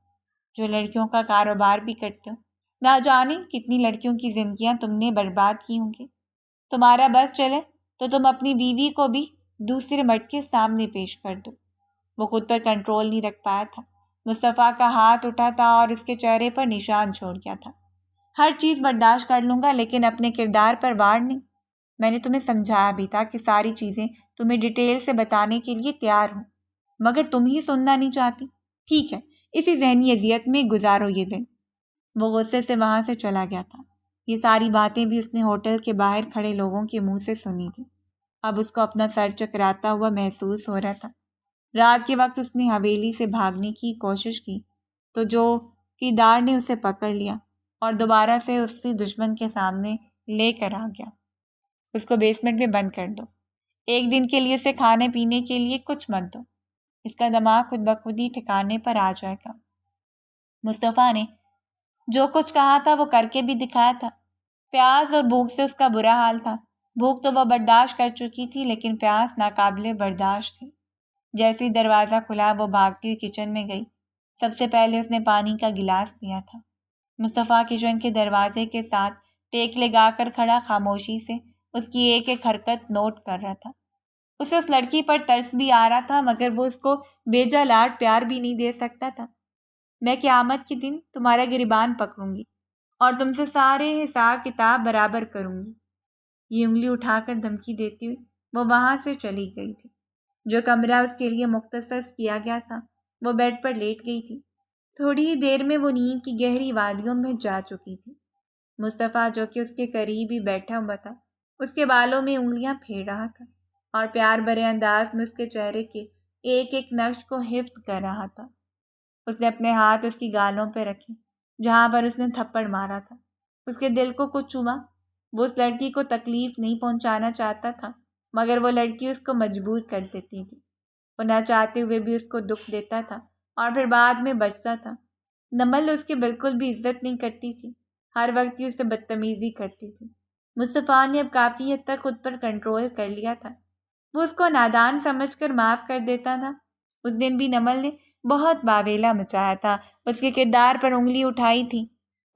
جو لڑکیوں کا کاروبار بھی کرتے ہو۔ نہ جانے کتنی لڑکیوں کی زندگیاں تم نے برباد کی ہوں گی۔ تمہارا بس چلے تو تم اپنی بیوی کو بھی دوسرے مرد کے سامنے پیش کر دو۔ وہ خود پر کنٹرول نہیں رکھ پایا تھا۔ مصطفیٰ کا ہاتھ اٹھا تھا اور اس کے چہرے پر نشان چھوڑ گیا تھا۔ ہر چیز برداشت کر لوں گا لیکن اپنے کردار پر وار نہیں۔ میں نے تمہیں سمجھایا بھی تھا کہ ساری چیزیں تمہیں ڈیٹیل سے بتانے کے لیے تیار ہوں، مگر تم ہی سننا نہیں چاہتی۔ ٹھیک ہے، اسی ذہنی اذیت میں گزارو یہ دن۔ وہ غصے سے وہاں سے چلا گیا تھا۔ یہ ساری باتیں بھی اس نے ہوٹل کے باہر کھڑے لوگوں کے منہ سے سنی تھی۔ اب اس کو اپنا سر چکراتا ہوا محسوس ہو رہا تھا۔ رات کے وقت اس نے حویلی سے بھاگنے کی کوشش کی تو جو کیدار نے اسے پکڑ لیا اور دوبارہ سے اسی دشمن کے سامنے لے کر آ گیا۔ اس کو بیسمنٹ میں بند کر دو، ایک دن کے لیے اسے کھانے پینے کے لیے کچھ مت دو، اس کا دماغ خود بخود ہی ٹھکانے پر آ جائے گا۔ مصطفیٰ نے جو کچھ کہا تھا وہ کر کے بھی دکھایا تھا۔ پیاس اور بھوک سے اس کا برا حال تھا۔ بھوک تو وہ برداشت کر چکی تھی لیکن پیاس ناقابل برداشت تھی۔ جیسے ہی دروازہ کھلا وہ بھاگتی ہوئی کچن میں گئی۔ سب سے پہلے اس نے پانی کا گلاس پیا تھا۔ مصطفیٰ کچن کے دروازے کے ساتھ ٹیک لگا کر کھڑا خاموشی سے اس کی ایک ایک حرکت نوٹ کر رہا تھا۔ اسے اس لڑکی پر ترس بھی آ رہا تھا مگر وہ اس کو بیجا لاڈ پیار بھی نہیں دے سکتا تھا۔ میں قیامت کے دن تمہارا گریبان پکڑوں گی اور تم سے سارے حساب کتاب برابر کروں گی۔ یہ انگلی اٹھا کر دھمکی دیتی ہوئی وہ وہاں سے چلی گئی تھی۔ جو کمرہ اس کے لیے مختص کیا گیا تھا وہ بیڈ پر لیٹ گئی تھی۔ تھوڑی ہی دیر میں وہ نیند کی گہری وادیوں میں جا چکی تھی۔ مصطفیٰ جو کہ اس کے قریب ہی بیٹھا ہوا تھا اس کے بالوں میں انگلیاں پھیر رہا تھا اور پیار بھرے انداز میں اس کے چہرے کے ایک ایک نقش کو حفظ کر رہا تھا۔ اس نے اپنے ہاتھ اس کی گالوں پہ رکھے جہاں پر اس نے تھپڑ مارا تھا۔ اس کے دل کو کچھ چوما۔ وہ اس لڑکی کو تکلیف نہیں پہنچانا چاہتا تھا مگر وہ لڑکی اس کو مجبور کر دیتی تھی۔ وہ نہ چاہتے ہوئے بھی اس کو دکھ دیتا تھا اور پھر بعد میں بچتا تھا۔ نمل اس کی بالکل بھی عزت نہیں کرتی تھی، ہر وقت ہی اس سے بدتمیزی کرتی تھی۔ مصطفیٰ نے اب کافی حد تک خود پر کنٹرول کر لیا تھا۔ وہ اس کو نادان سمجھ کر معاف کر دیتا تھا۔ اس دن بھی نمل نے بہت باویلا مچایا تھا، اس کے کردار پر انگلی اٹھائی تھی،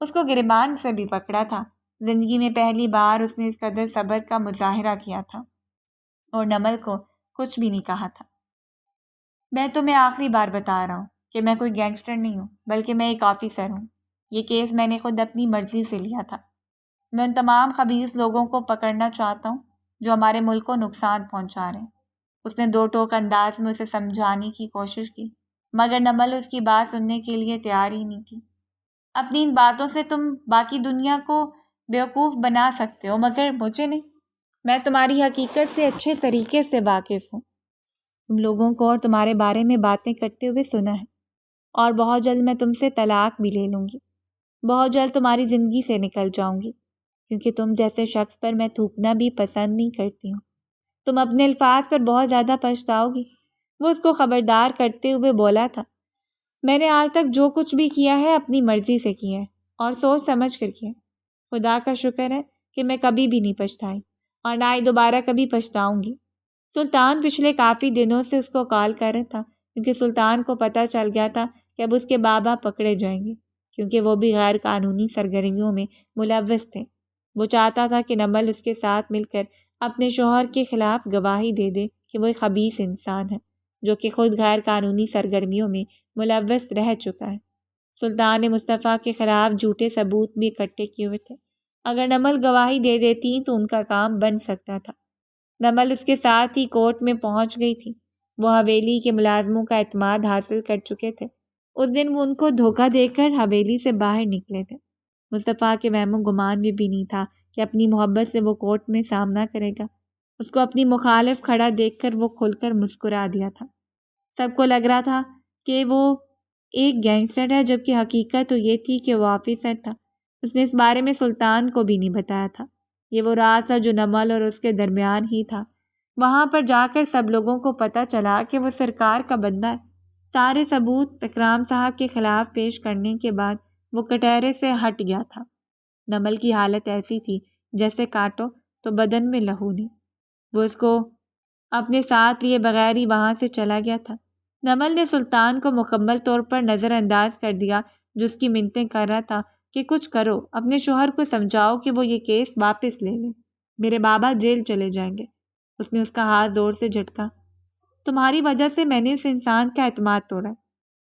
اس کو گریبان سے بھی پکڑا تھا۔ زندگی میں پہلی بار اس نے اس قدر صبر کا مظاہرہ کیا تھا اور نمل کو کچھ بھی نہیں کہا تھا۔ میں تمہیں آخری بار بتا رہا ہوں کہ میں کوئی گینگسٹر نہیں ہوں بلکہ میں ایک آفیسر ہوں۔ یہ کیس میں نے خود اپنی مرضی سے لیا تھا۔ میں ان تمام خبیث لوگوں کو پکڑنا چاہتا ہوں جو ہمارے ملک کو نقصان پہنچا رہے ہیں۔ اس نے دو ٹوک انداز میں اسے سمجھانے کی کوشش کی مگر نمل اس کی بات سننے کے لیے تیار ہی نہیں تھی۔ اپنی ان باتوں سے تم باقی دنیا کو بیوقوف بنا سکتے ہو مگر مجھے نہیں۔ میں تمہاری حقیقت سے اچھے طریقے سے واقف ہوں۔ تم لوگوں کو اور تمہارے بارے میں باتیں کرتے ہوئے سنا ہے اور بہت جلد میں تم سے طلاق بھی لے لوں گی۔ بہت جلد تمہاری زندگی سے نکل جاؤں گی کیونکہ تم جیسے شخص پر میں تھوکنا بھی پسند نہیں کرتی ہوں۔ تم اپنے الفاظ پر بہت زیادہ پچھتاؤ گی۔ وہ اس کو خبردار کرتے ہوئے بولا تھا، میں نے آج تک جو کچھ بھی کیا ہے اپنی مرضی سے کیا ہے اور سوچ سمجھ کر کیا۔ خدا کا شکر ہے کہ میں کبھی بھی نہیں پچھتائی اور نہ ہی دوبارہ کبھی پچھتاؤں گی۔ سلطان پچھلے کافی دنوں سے اس کو کال کر رہا تھا کیونکہ سلطان کو پتہ چل گیا تھا کہ اب اس کے بابا پکڑے جائیں گے کیونکہ وہ بھی غیر قانونی سرگرمیوں میں ملوث تھے۔ وہ چاہتا تھا کہ نمل اس کے ساتھ مل کر اپنے شوہر کے خلاف گواہی دے دے کہ وہ ایک خبیث انسان ہے جو کہ خود غیر قانونی سرگرمیوں میں ملوث رہ چکا ہے۔ سلطان نے مصطفیٰ کے خلاف جھوٹے ثبوت بھی اکٹھے کیے ہوئے تھے۔ اگر نمل گواہی دے دیتی تو ان کا کام بن سکتا تھا۔ نمل اس کے ساتھ ہی کورٹ میں پہنچ گئی تھی۔ وہ حویلی کے ملازموں کا اعتماد حاصل کر چکے تھے۔ اس دن وہ ان کو دھوکہ دے کر حویلی سے باہر نکلے تھے۔ مصطفیٰ کے وہم و گمان میں بھی نہیں تھا کہ اپنی محبت سے وہ کورٹ میں سامنا کرے گا۔ اس کو اپنی مخالف کھڑا دیکھ کر وہ کھل کر مسکرا دیا تھا۔ سب کو لگ رہا تھا کہ وہ ایک گینگسٹر ہے جبکہ حقیقت تو یہ تھی کہ وہ آفیسر تھا۔ اس نے اس بارے میں سلطان کو بھی نہیں بتایا تھا۔ یہ وہ راز تھا جو نمل اور اس کے درمیان ہی تھا۔ وہاں پر جا کر سب لوگوں کو پتہ چلا کہ وہ سرکار کا بندہ ہے۔ سارے ثبوت اکرام صاحب کے خلاف پیش کرنے کے بعد وہ کٹہرے سے ہٹ گیا تھا۔ نمل کی حالت ایسی تھی جیسے کاٹو تو بدن میں لہو نہیں۔ وہ اس کو اپنے ساتھ لیے بغیر ہی وہاں سے چلا گیا تھا۔ نمل نے سلطان کو مکمل طور پر نظر انداز کر دیا جو اس کی منتیں کر رہا تھا کہ کچھ کرو، اپنے شوہر کو سمجھاؤ کہ وہ یہ کیس واپس لے لیں، میرے بابا جیل چلے جائیں گے۔ اس نے اس کا ہاتھ زور سے جھٹکا۔ تمہاری وجہ سے میں نے اس انسان کا اعتماد توڑا،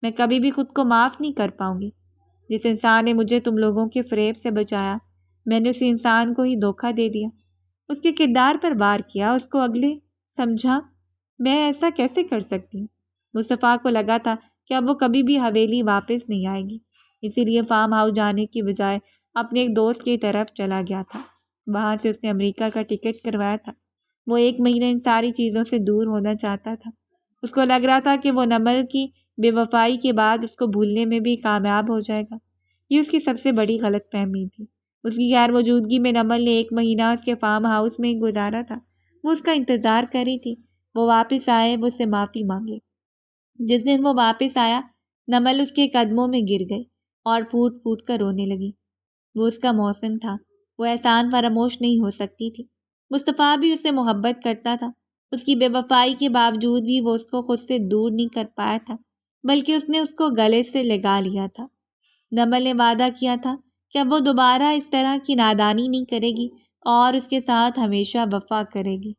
میں کبھی بھی خود کو معاف نہیں کر پاؤں گی۔ جس انسان نے مجھے تم لوگوں کے فریب سے بچایا، میں نے اس انسان کو ہی دھوکہ دے دیا، اس کے کردار پر وار کیا، اس کو اگلے سمجھا۔ میں ایسا کیسے کر سکتی ہوں؟ مصطفیٰ کو لگا تھا کہ اب وہ کبھی بھی حویلی واپس نہیں آئے گی، اسی لیے فارم ہاؤس جانے کی بجائے اپنے ایک دوست کی طرف چلا گیا تھا۔ وہاں سے اس نے امریکہ کا ٹکٹ کروایا تھا۔ وہ 1 مہینہ ان ساری چیزوں سے دور ہونا چاہتا تھا۔ اس کو لگ رہا تھا کہ وہ نمل کی بے وفائی کے بعد اس کو بھولنے میں بھی کامیاب ہو جائے گا۔ یہ اس کی سب سے بڑی غلط فہمی تھی۔ اس کی غیر موجودگی میں نمل نے 1 مہینہ اس کے فارم ہاؤس میں گزارا تھا۔ وہ اس کا انتظار کر رہی تھی، وہ واپس آئے، وہ اس سے معافی مانگے۔ جس دن وہ واپس آیا، نمل اس کے قدموں میں گر گئی اور پھوٹ پھوٹ کر رونے لگی۔ وہ اس کا محسن تھا، وہ احسان فراموش نہیں ہو سکتی تھی۔ مصطفیٰ بھی اس سے محبت کرتا تھا۔ اس کی بے وفائی کے باوجود بھی وہ اس کو خود سے دور نہیں کر پایا تھا، بلکہ اس نے اس کو گلے سے لگا لیا تھا۔ نمل نے وعدہ کیا تھا کہ اب وہ دوبارہ اس طرح کی نادانی نہیں کرے گی اور اس کے ساتھ ہمیشہ وفا کرے گی۔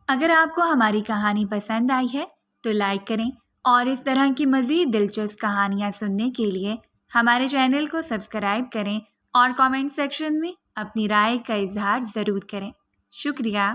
اگر آپ کو ہماری کہانی پسند آئی ہے تو لائک کریں، اور اس طرح کی مزید دلچسپ کہانیاں سننے کے لیے ہمارے چینل کو سبسکرائب کریں اور کامنٹ سیکشن میں اپنی رائے کا اظہار ضرور کریں۔ شکریہ۔